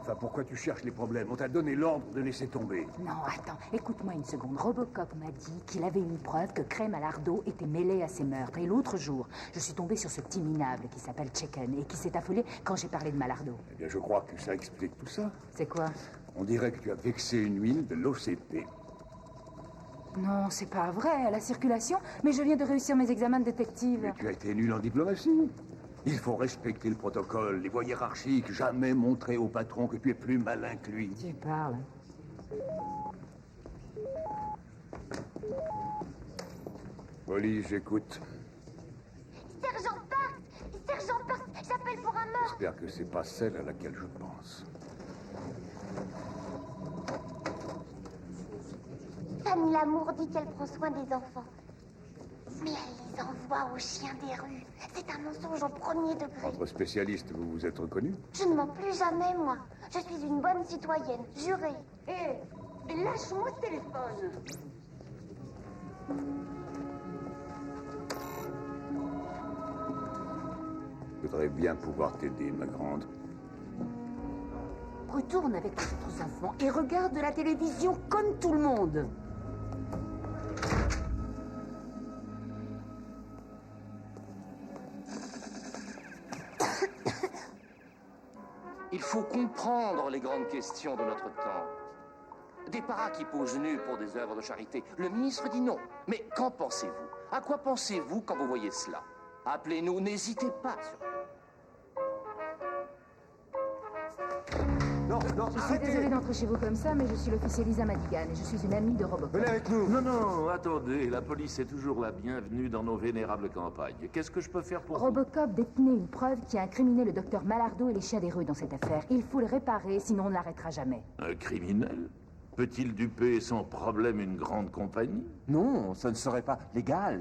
Enfin, pourquoi tu cherches les problèmes? On t'a donné l'ordre de laisser tomber. Non, attends, écoute-moi une seconde. Robocop m'a dit qu'il avait une preuve que Cray Malardo était mêlé à ces meurtres. Et l'autre jour, je suis tombée sur ce petit minable qui s'appelle Chicken et qui s'est affolé quand j'ai parlé de Malardo. Eh bien, je crois que ça explique tout ça. C'est quoi? On dirait que tu as vexé une huile de l'OCP. Non, c'est pas vrai, à la circulation, mais je viens de réussir mes examens de détective. Mais tu as été nul en diplomatie. Il faut respecter le protocole, les voies hiérarchiques, jamais montrer au patron que tu es plus malin que lui. Tu parles. Police, j'écoute. Sergent Parks! Sergent Parks, j'appelle pour un meurtre! J'espère que c'est pas celle à laquelle je pense. Fanny Lamour dit qu'elle prend soin des enfants. Mais elle les envoie aux chiens des rues. C'est un mensonge au premier degré. Entre spécialistes, vous vous êtes reconnus? Je ne mens plus jamais, moi. Je suis une bonne citoyenne, jurée. Hé, lâche-moi ce téléphone. Je voudrais bien pouvoir t'aider, ma grande. Retourne avec tes autres enfants et regarde la télévision comme tout le monde. Il faut comprendre les grandes questions de notre temps. Des paras qui posent nus pour des œuvres de charité. Le ministre dit non. Mais qu'en pensez-vous? À quoi pensez-vous quand vous voyez cela? Appelez-nous, n'hésitez pas. Je suis désolée d'entrer chez vous comme ça, mais je suis l'officier Lisa Madigan et je suis une amie de Robocop. Venez avec nous. Non, attendez. La police est toujours la bienvenue dans nos vénérables campagnes. Qu'est-ce que je peux faire pour vous? Robocop détenait une preuve qui a incriminé le docteur Malardo et les chiens des rues dans cette affaire. Il faut le réparer, sinon on ne l'arrêtera jamais. Un criminel? Peut-il duper sans problème une grande compagnie? Non, ça ne serait pas légal.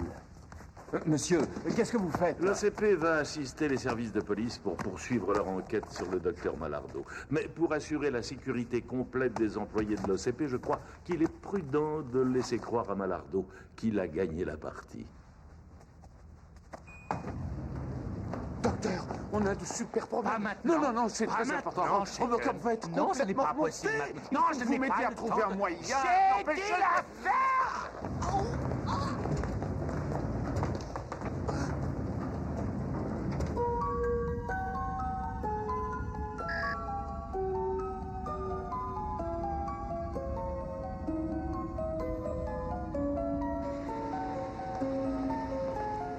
Monsieur, qu'est-ce que vous faites? L'OCP va assister les services de police pour poursuivre leur enquête sur le docteur Malardo. Mais pour assurer la sécurité complète des employés de l'OCP, je crois qu'il est prudent de laisser croire à Malardo qu'il a gagné la partie. Docteur, on a de super problèmes. Pas maintenant. Non, c'est très important. Robocop va être Non, ce n'est pas complètement possible. monté. Non, je Vous n'ai mettez pas à le trouver temps un de- moyen J'ai d'empêcher dit l'affaire.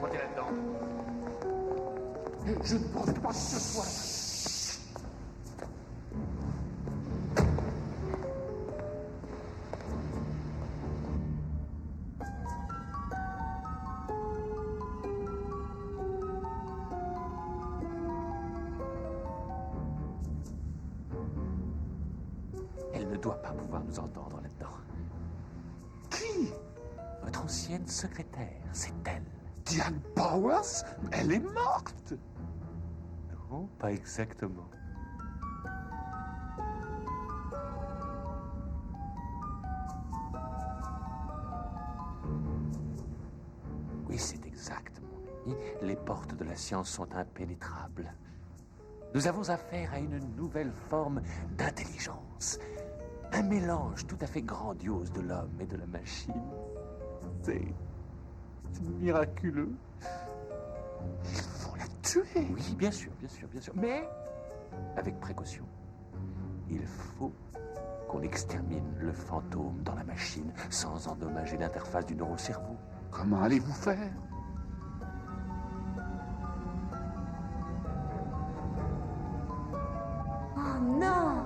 Montez là-dedans. Je ne pense pas que ce soit là. Elle ne doit pas pouvoir nous entendre là-dedans. Qui? Votre ancienne secrétaire, c'est elle. Diane Powers? Elle est morte. Non, pas exactement. Oui, c'est exact, mon ami. Les portes de la science sont impénétrables. Nous avons affaire à une nouvelle forme d'intelligence. Un mélange tout à fait grandiose de l'homme et de la machine. C'est miraculeux. Il faut la tuer. Oui, bien sûr, bien sûr, bien sûr. Mais avec précaution. Il faut qu'on extermine le fantôme dans la machine sans endommager l'interface du neurocerveau. Comment allez-vous faire? Oh non!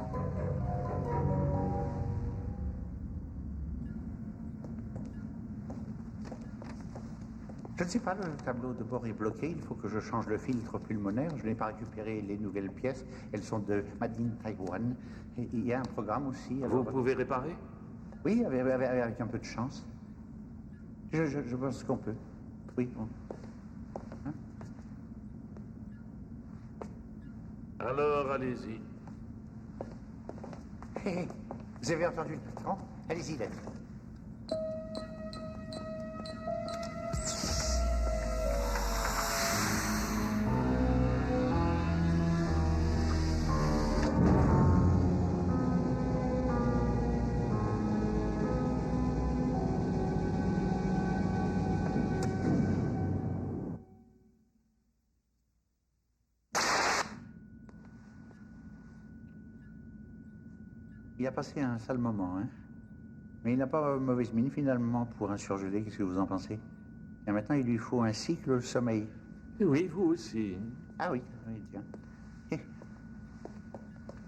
Je ne sais pas, le tableau de bord est bloqué. Il faut que je change le filtre pulmonaire. Je n'ai pas récupéré les nouvelles pièces. Elles sont de Made in Taiwan. Et il y a un programme aussi. Vous pouvez réparer? Oui, avec un peu de chance. Je pense qu'on peut. Oui. Hein? Alors, allez-y. Hé, vous avez entendu le patron? Allez-y, là. Il a passé un sale moment, hein. Mais il n'a pas mauvaise mine, finalement, pour un surgelé. Qu'est-ce que vous en pensez? Et maintenant, il lui faut un cycle de sommeil. Oui, vous aussi. Ah oui, tiens.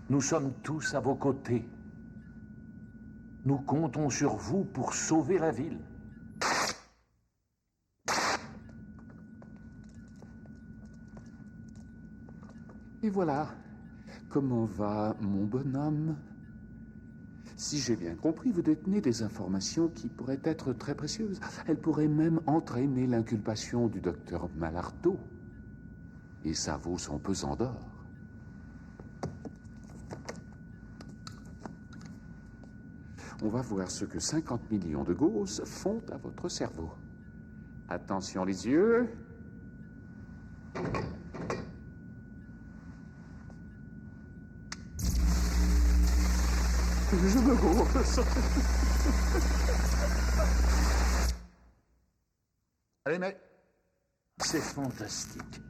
Nous sommes tous à vos côtés. Nous comptons sur vous pour sauver la ville. Et voilà. Comment va mon bonhomme? Si j'ai bien compris, vous détenez des informations qui pourraient être très précieuses. Elles pourraient même entraîner l'inculpation du docteur Malardeau. Et ça vaut son pesant d'or. On va voir ce que 50 millions de gausses font à votre cerveau. Attention les yeux. Je me gourre. Allez, mais... C'est fantastique.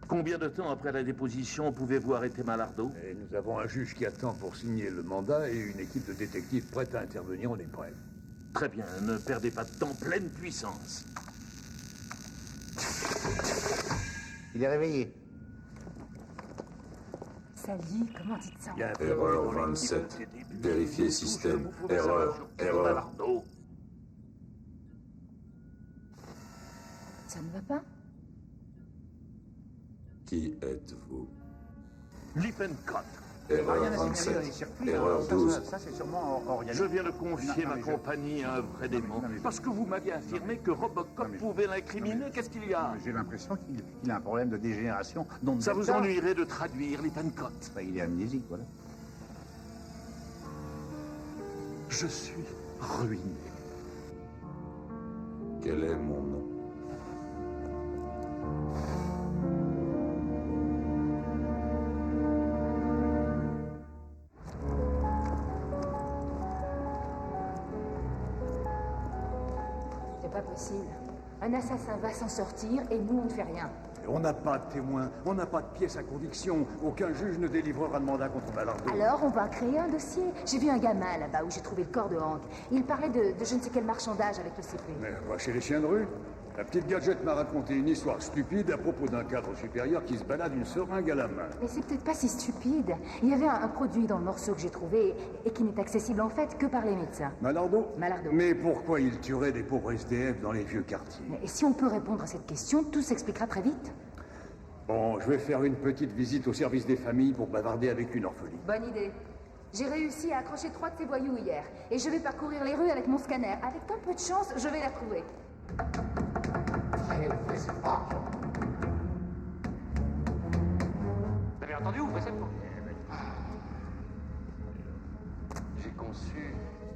Combien de temps après la déposition pouvez-vous arrêter Malardeau? Et nous avons un juge qui attend pour signer le mandat et une équipe de détectives prête à intervenir, on est prêt. Très bien, ne perdez pas de temps, pleine puissance. Il est réveillé. Sally, comment dites ça? Erreur 27. Vérifier système. Erreur. Ça ne va pas? Qui êtes-vous? Lippincott. Erreur 27. Erreur 12. Ça, c'est sûrement Oriana. Je viens de confier ma compagnie à un vrai démon. Parce que vous m'aviez affirmé que Robocop pouvait l'incriminer. Qu'est-ce qu'il y a? J'ai l'impression qu'il a un problème de dégénération. Ça vous ennuierait de traduire Lippincott? Il est amnésique, voilà. Je suis ruiné. Quel est mon nom? C'est pas possible. Un assassin va s'en sortir et nous, on ne fait rien. On n'a pas de témoins, on n'a pas de pièces à conviction. Aucun juge ne délivrera de mandat contre Malardeau. Alors, on va créer un dossier. J'ai vu un gamin là-bas où j'ai trouvé le corps de Hank. Il parlait de je ne sais quel marchandage avec le CP. Mais va chez les chiens de rue. La petite gadget m'a raconté une histoire stupide à propos d'un cadre supérieur qui se balade une seringue à la main. Mais c'est peut-être pas si stupide. Il y avait un produit dans le morceau que j'ai trouvé et qui n'est accessible en fait que par les médecins. Malardeau? Malardeau. Mais pourquoi il tuerait des pauvres SDF dans les vieux quartiers? Mais si on peut répondre à cette question, tout s'expliquera très vite. Bon, je vais faire une petite visite au service des familles pour bavarder avec une orpheline. Bonne idée. J'ai réussi à accrocher 3 de ces voyous hier. Et je vais parcourir les rues avec mon scanner. Avec un peu de chance, je vais les retrouver. Vous avez entendu, ouvrez cette porte. J'ai conçu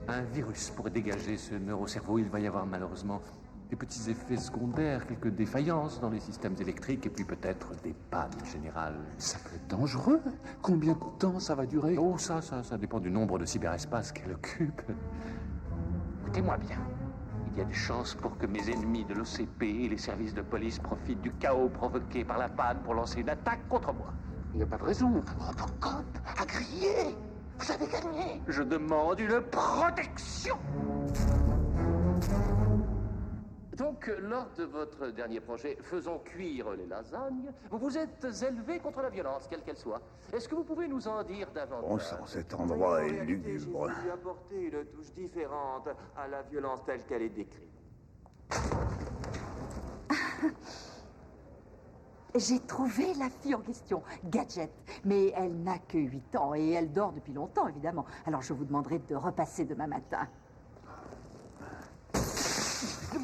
un virus pour dégager ce neurocerveau. Il va y avoir malheureusement des petits effets secondaires, quelques défaillances dans les systèmes électriques et puis peut-être des pannes générales. Ça peut être dangereux. Combien de temps ça va durer? Oh, ça dépend du nombre de cyberespaces qu'elle occupe. Écoutez-moi bien. Il Il y a des chances pour que mes ennemis de l'OCP et les services de police profitent du chaos provoqué par la panne pour lancer une attaque contre moi. Il n'y a pas de raison. Robocop a grillé. Vous avez gagné. Je demande une protection. Donc, lors de votre dernier projet, faisons cuire les lasagnes, vous vous êtes élevé contre la violence, quelle qu'elle soit. Est-ce que vous pouvez nous en dire davantage? Bon sang, cet endroit est lugubre. J'ai voulu apporter une touche différente à la violence telle qu'elle est décrite. J'ai trouvé la fille en question, Gadget. Mais elle n'a que 8 ans et elle dort depuis longtemps, évidemment. Alors je vous demanderai de repasser demain matin.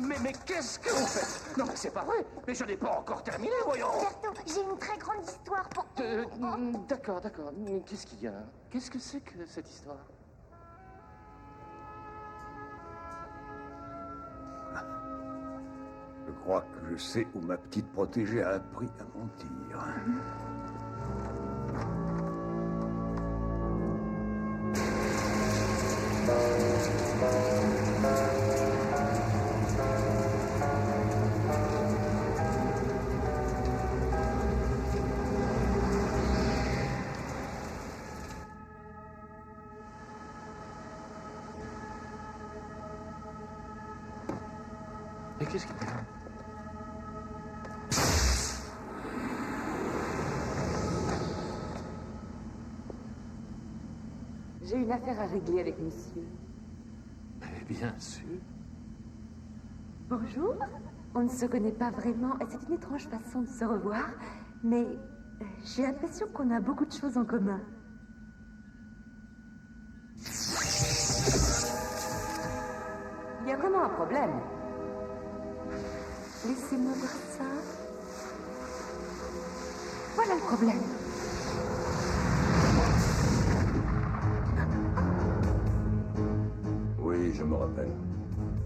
Mais qu'est-ce que vous faites? Non, mais c'est pas vrai. Mais je n'ai pas encore terminé, voyons. Berthaud, j'ai une très grande histoire pour... D'accord. Qu'est-ce qu'il y a? Qu'est-ce que c'est que cette histoire? Je crois que je sais où ma petite protégée a appris à mentir. Et qu'est-ce qu'il y a? J'ai une affaire à régler avec monsieur. Mais bien sûr. Bonjour. On ne se connaît pas vraiment et c'est une étrange façon de se revoir, mais j'ai l'impression qu'on a beaucoup de choses en commun. Il y a vraiment un problème. Laissez-moi voir ça. Voilà le problème. Oui, je me rappelle.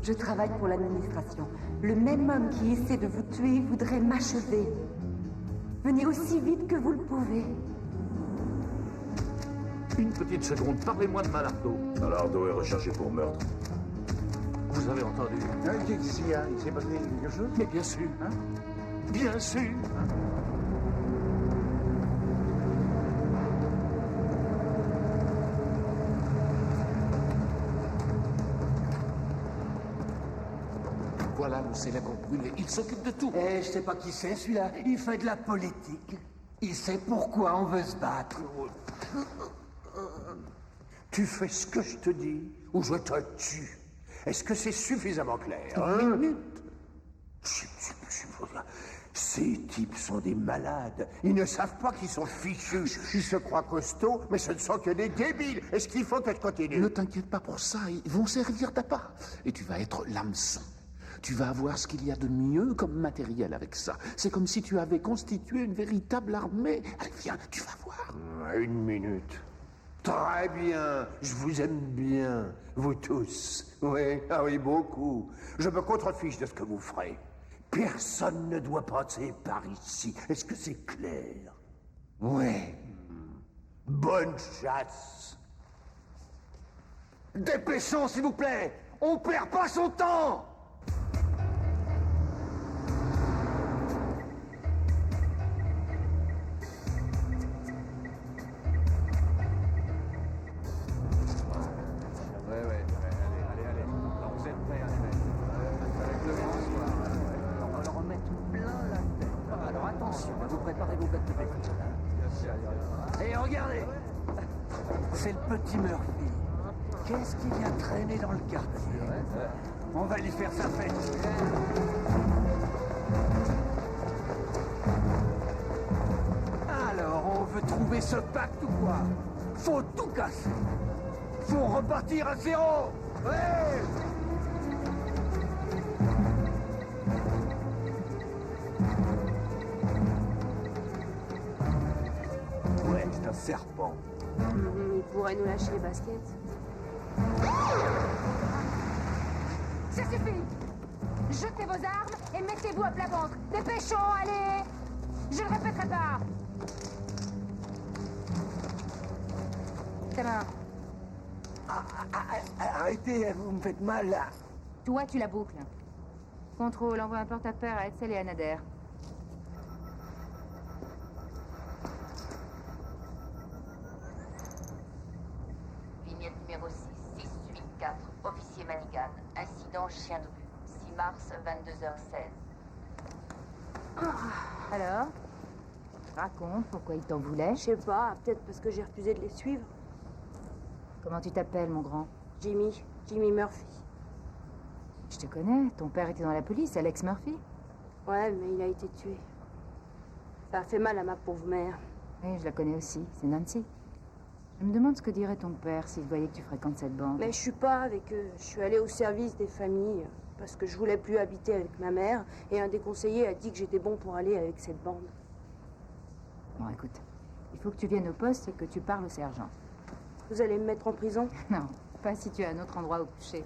Je travaille pour l'administration. Le même homme qui essaie de vous tuer voudrait m'achever. Venez aussi vite que vous le pouvez. Une petite seconde, parlez-moi de Malardo. Malardo est recherché pour meurtre. Vous avez entendu? Qu'est-ce qu'il y a? Il s'est passé quelque chose? Mais bien sûr. Hein? Bien sûr. Voilà le célèbre brûlé. Il s'occupe de tout. Eh, je sais pas qui c'est celui-là. Il fait de la politique. Il sait pourquoi on veut se battre. Tu fais ce que je te dis ou je te tue. Est-ce que c'est suffisamment clair? Hein? Ces types sont des malades. Ils ne savent pas qu'ils sont fichus. Ils se croient costauds, mais ce ne sont que des débiles. Est-ce qu'il faut que je continue? Ne t'inquiète pas pour ça, ils vont servir d'appât. Et tu vas être l'hameçon. Tu vas avoir ce qu'il y a de mieux comme matériel avec ça. C'est comme si tu avais constitué une véritable armée. Allez, viens, tu vas voir. Une minute. Très bien. Je vous aime bien. Vous tous. Oui, ah oui, beaucoup. Je me contrefiche de ce que vous ferez. Personne ne doit passer par ici. Est-ce que c'est clair? Oui. Bonne chasse. Dépêchons, s'il vous plaît. On perd pas son temps. Et regardez, c'est le petit Murphy. Qu'est-ce qu'il vient traîner dans le quartier? On va lui faire sa fête. Alors, on veut trouver ce pacte ou quoi? Faut tout casser. Faut repartir à zéro. Ouais! Ouais, c'est un serpent. Il pourrait nous lâcher les baskets. Ça suffit! Jetez vos armes et mettez-vous à plat ventre. Dépêchons, allez! Je ne répéterai pas. Ta main. Arrêtez, vous me faites mal là. Toi, tu la boucles. Contrôle, envoie un porte-à-paire à Edsel et à Nader. Vignette numéro 684, officier Manigan. Incident chien d'obus. 6 mars, 22h16. Alors? Raconte pourquoi il t'en voulait. Je sais pas, peut-être parce que j'ai refusé de les suivre. Comment tu t'appelles, mon grand? Jimmy Murphy. Je te connais, ton père était dans la police, Alex Murphy. Ouais, mais il a été tué. Ça a fait mal à ma pauvre mère. Oui, je la connais aussi, c'est Nancy. Je me demande ce que dirait ton père s'il voyait que tu fréquentes cette bande. Mais je suis pas avec eux. Je suis allée au service des familles parce que je voulais plus habiter avec ma mère et un des conseillers a dit que j'étais bon pour aller avec cette bande. Bon, écoute, il faut que tu viennes au poste et que tu parles au sergent. Vous allez me mettre en prison? Non, pas si tu as un autre endroit où coucher.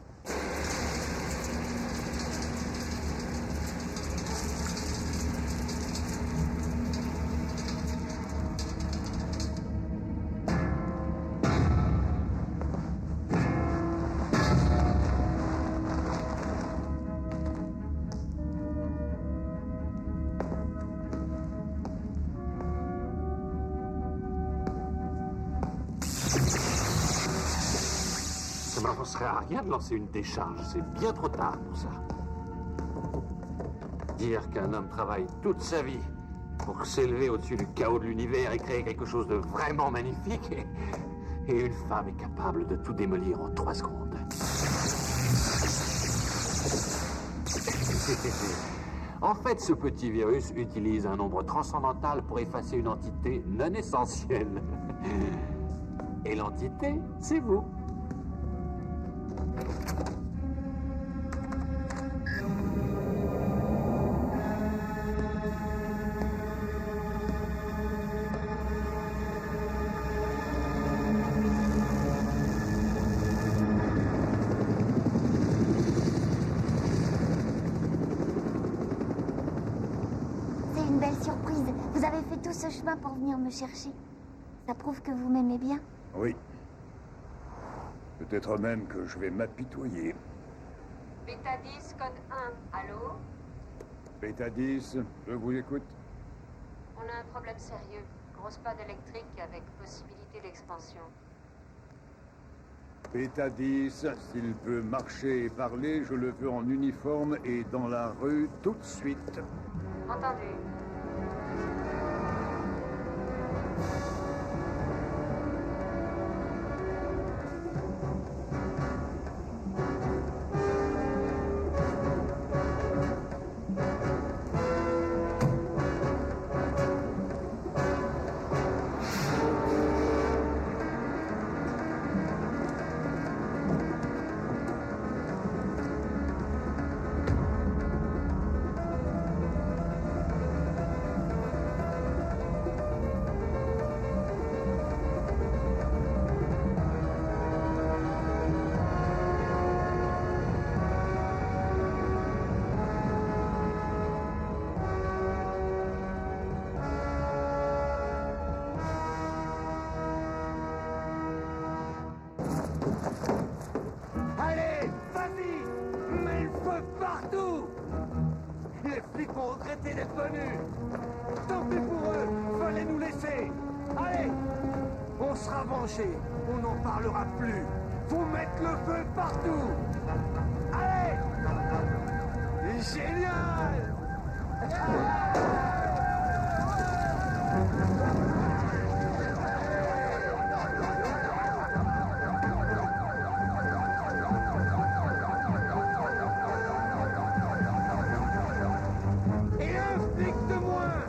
Ça m'avancerait à rien de lancer une décharge. C'est bien trop tard pour ça. Dire qu'un homme travaille toute sa vie pour s'élever au-dessus du chaos de l'univers et créer quelque chose de vraiment magnifique, et une femme est capable de tout démolir en 3 secondes. En fait, ce petit virus utilise un nombre transcendantal pour effacer une entité non essentielle. Et l'entité, c'est vous. C'est une belle surprise. Vous avez fait tout ce chemin pour venir me chercher. Ça prouve que vous m'aimez bien. Oui. Peut-être même que je vais m'apitoyer. Beta 10, code 1. Allô? Beta 10, je vous écoute. On a un problème sérieux. Grosse panne électrique avec possibilité d'expansion. Beta 10, s'il peut marcher et parler, je le veux en uniforme et dans la rue tout de suite. Entendu. Allez, vas-y! Mets le feu partout! Les flics vont regretter d'être venus! Tant pis pour eux! Fallait nous laisser! Allez! On sera vengés! On n'en parlera plus! Faut mettre le feu partout! Allez! Génial! Et un flic de moins!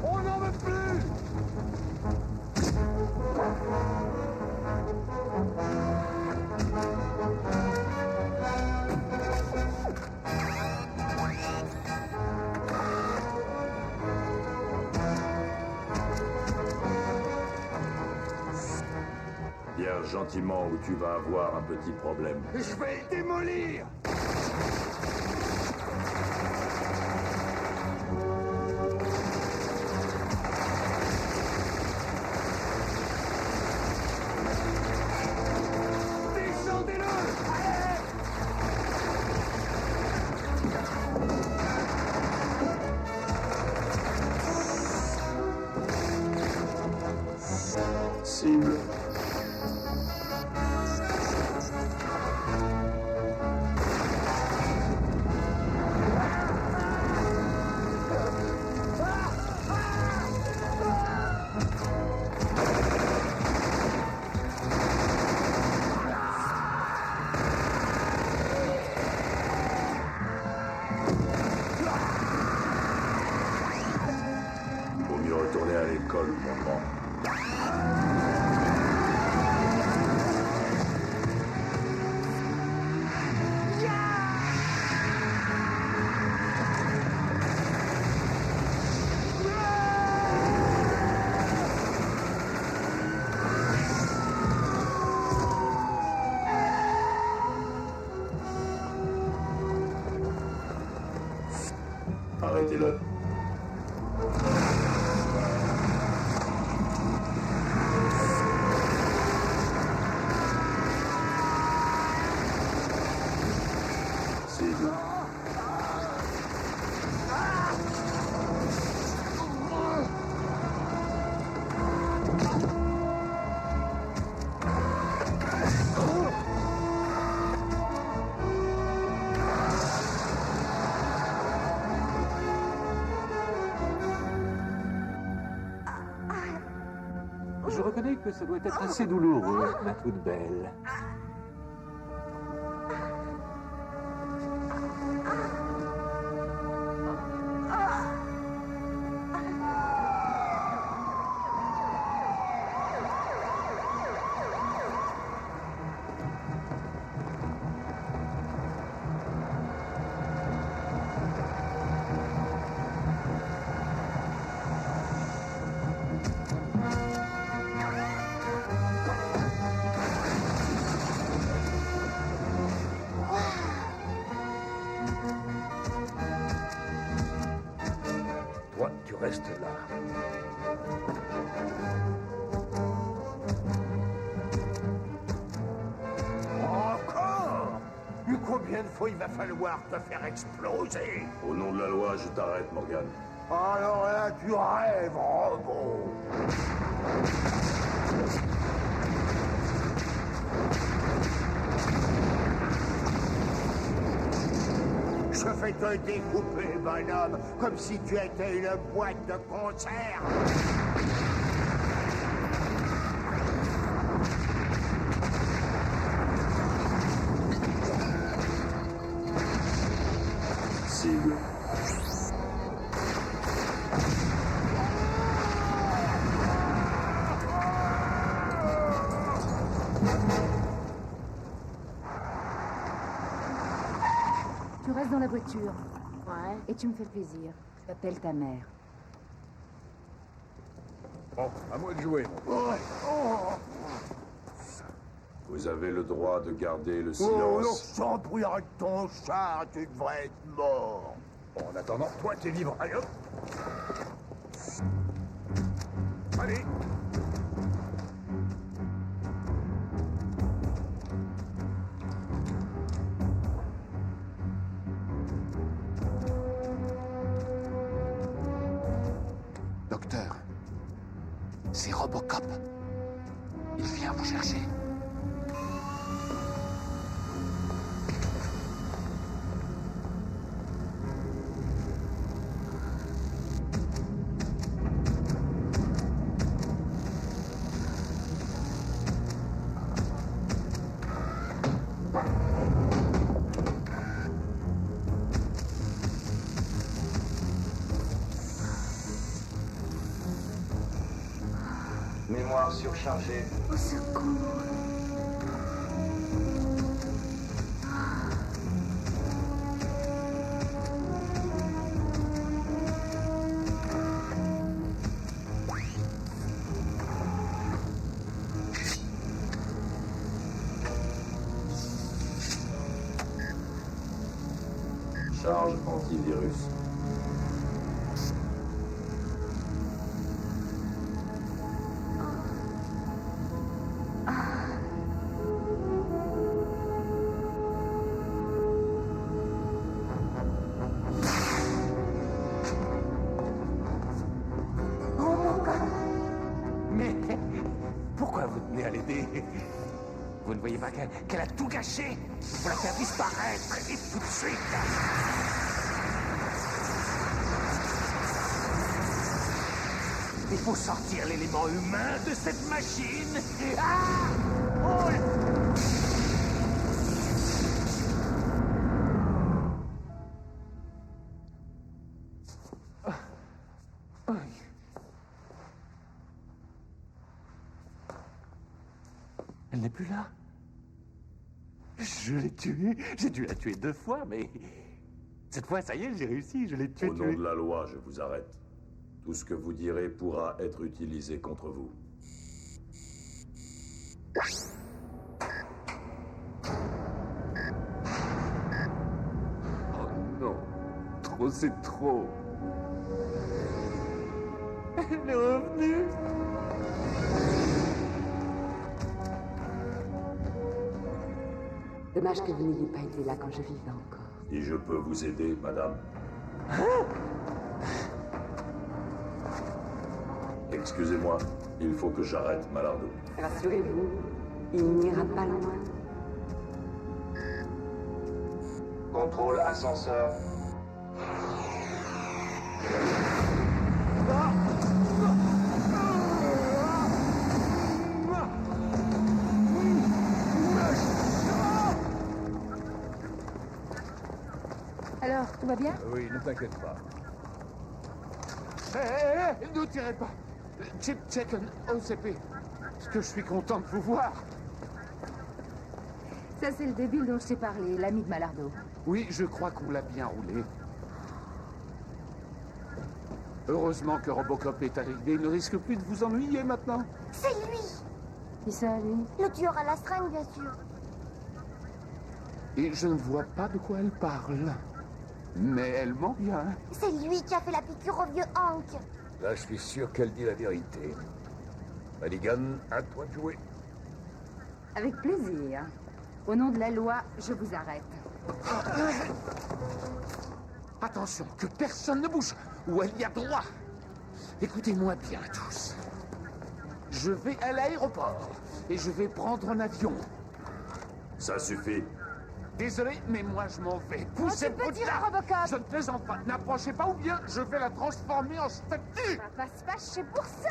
On n'en veut plus! Viens gentiment ou tu vas avoir un petit problème. Je vais le démolir! Descendez-le! Allez! Cible. Vaut mieux retourner à l'école, mon grand. Arrêtez-le. Cible. Je reconnais que ça doit être assez douloureux, ma toute belle. Toi, tu restes là. Encore? Mais combien de fois il va falloir te faire exploser? Au nom de la loi, je t'arrête, Morgan. Alors là, tu rêves, robot. Je vais te découper, bonhomme, comme si tu étais une boîte de conserve. Cible. Tu restes dans la voiture. Ouais. Et tu me fais plaisir. J'appelle ta mère. Bon, à moi de jouer. Vous avez le droit de garder le Oh, silence. sans brûler ton char, tu devrais être mort. Bon, en attendant, toi, t'es vivant. Allez, hop. Allez. Docteur, c'est Robocop. Il vient vous chercher. Mémoire surchargée. Au secours. Charge antivirus. à l'aider. Vous ne voyez pas qu'elle a tout gâché? Faut la faire disparaître, et tout de suite. Il faut sortir l'élément humain de cette machine. Ah! Oh! Elle n'est plus là. Je l'ai tuée. J'ai dû la tuer 2 fois, mais cette fois, ça y est, j'ai réussi. Je l'ai tuée. Au nom de la loi, je vous arrête. Tout ce que vous direz pourra être utilisé contre vous. Oh non. Trop, c'est trop. Elle est revenue. Dommage que vous n'ayez pas été là quand je vivais encore. Et je peux vous aider, madame? Excusez-moi, il faut que j'arrête Malardo. Rassurez-vous, il n'ira pas loin. Contrôle ascenseur. Alors, tout va bien? Oui, ne t'inquiète pas. Hé, ne tirez pas. Checken, OCP. Est-ce que je suis content de vous voir? Ça, c'est le débile dont je t'ai parlé, l'ami de Malardo. Oui, je crois qu'on l'a bien roulé. Heureusement que Robocop est arrivé. Il ne risque plus de vous ennuyer maintenant. C'est lui! Qui ça, lui? Le tueur à la seringue, bien sûr. Et je ne vois pas de quoi elle parle. Mais elle ment bien. C'est lui qui a fait la piqûre au vieux Hank. Là, je suis sûr qu'elle dit la vérité. Madigan, à toi de jouer. Avec plaisir. Au nom de la loi, je vous arrête. Attention, que personne ne bouge, ou elle y a droit. Écoutez-moi bien tous. Je vais à l'aéroport, et je vais prendre un avion. Ça suffit. Désolé, mais moi je m'en vais. Poussez tu peux tirer, Robocop. Je ne plaisante pas. N'approchez pas ou bien je vais la transformer en statue. Va se fâcher pour ça.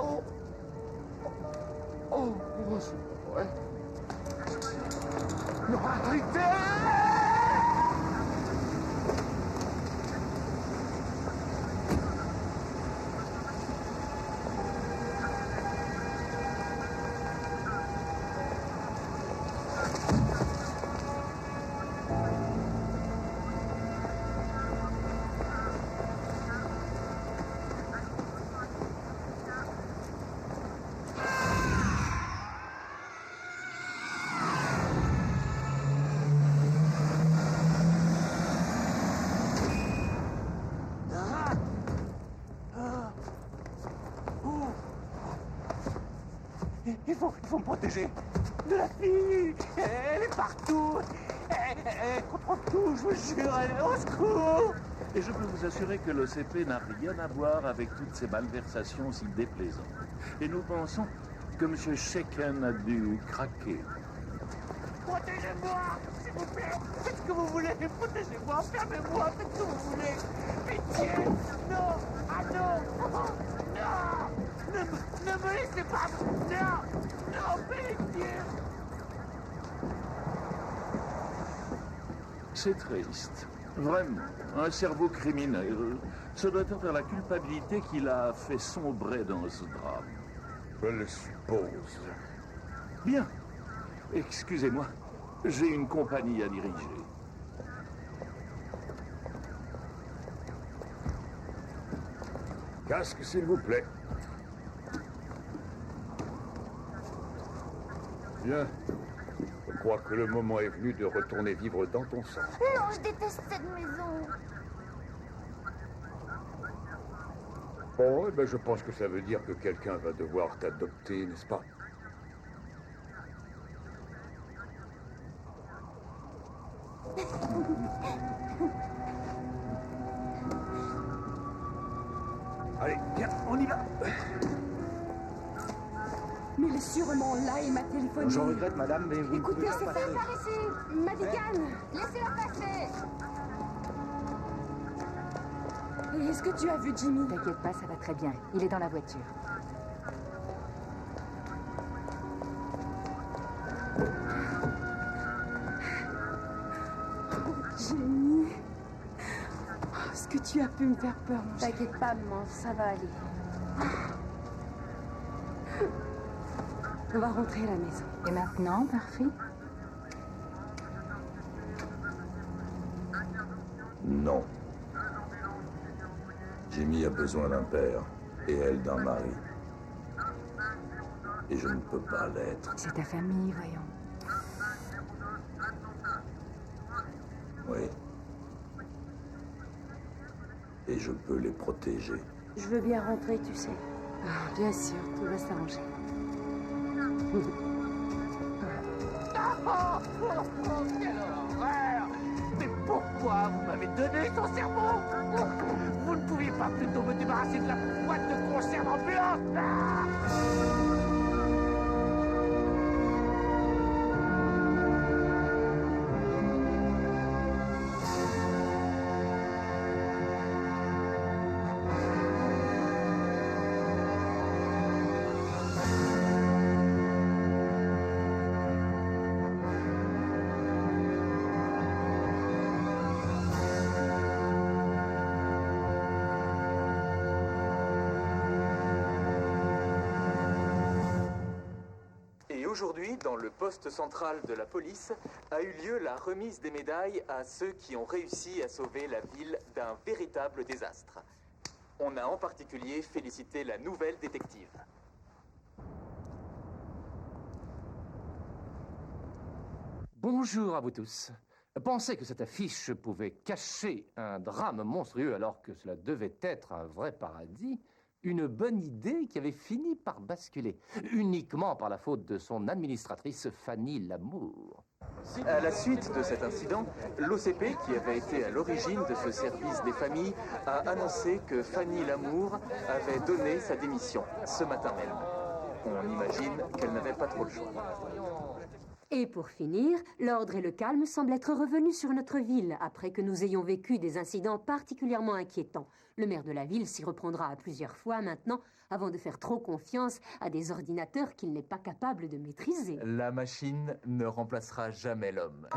Oh. Oh, c'est vrai. Non, arrêtez! Il faut me protéger de la fille. Elle est partout. Elle contrôle tout, je vous jure. Elle est au secours. Et je peux vous assurer que l'OCP n'a rien à voir avec toutes ces malversations si déplaisantes. Et nous pensons que M. Shaken a dû craquer. Protégez-moi, s'il vous plaît. Faites ce que vous voulez. Protégez-moi, fermez-moi, faites ce que vous voulez. Pitié. Non. Ah non. Non. Ne me laissez pas. Non. Non, pitié. C'est triste. Vraiment. Un cerveau criminel. Ce doit être la culpabilité qui l'a fait sombrer dans ce drame. Je le suppose. Bien. Excusez-moi. J'ai une compagnie à diriger. Casque, s'il vous plaît. Bien. Je crois que le moment est venu de retourner vivre dans ton sang. Non, je déteste cette maison. Bon, eh ben, je pense que ça veut dire que quelqu'un va devoir t'adopter, n'est-ce pas? Allez, viens, on y va. Mais il est sûrement là, il m'a téléphoné. Je regrette, madame, mais vous ne Écoutez, pouvez c'est pas pas passer. par ici. Madigan, Laissez-la passer. Est-ce que tu as vu Jimmy? T'inquiète pas, ça va très bien. Il est dans la voiture. Jimmy. Oh, est-ce que tu as pu me faire peur, mon chéri? T'inquiète pas, maman, ça va aller. On va rentrer à la maison. Et maintenant, Murphy? Non. Jimmy a besoin d'un père et elle d'un mari. Et je ne peux pas l'être. C'est ta famille, voyons. Oui. Et je peux les protéger. Je veux bien rentrer, tu sais. Ah, bien sûr, tout va s'arranger. Quelle horreur! Mais pourquoi vous m'avez donné ton cerveau? Vous ne pouviez pas plutôt me débarrasser de la boîte de conserve ambulante? Et aujourd'hui, dans le poste central de la police, a eu lieu la remise des médailles à ceux qui ont réussi à sauver la ville d'un véritable désastre. On a en particulier félicité la nouvelle détective. Bonjour à vous tous. Penser que cette affiche pouvait cacher un drame monstrueux alors que cela devait être un vrai paradis, une bonne idée qui avait fini par basculer, uniquement par la faute de son administratrice Fanny Lamour. À la suite de cet incident, l'OCP, qui avait été à l'origine de ce service des familles, a annoncé que Fanny Lamour avait donné sa démission ce matin même. On imagine qu'elle n'avait pas trop le choix. Et pour finir, l'ordre et le calme semblent être revenus sur notre ville après que nous ayons vécu des incidents particulièrement inquiétants. Le maire de la ville s'y reprendra à plusieurs fois maintenant avant de faire trop confiance à des ordinateurs qu'il n'est pas capable de maîtriser. La machine ne remplacera jamais l'homme.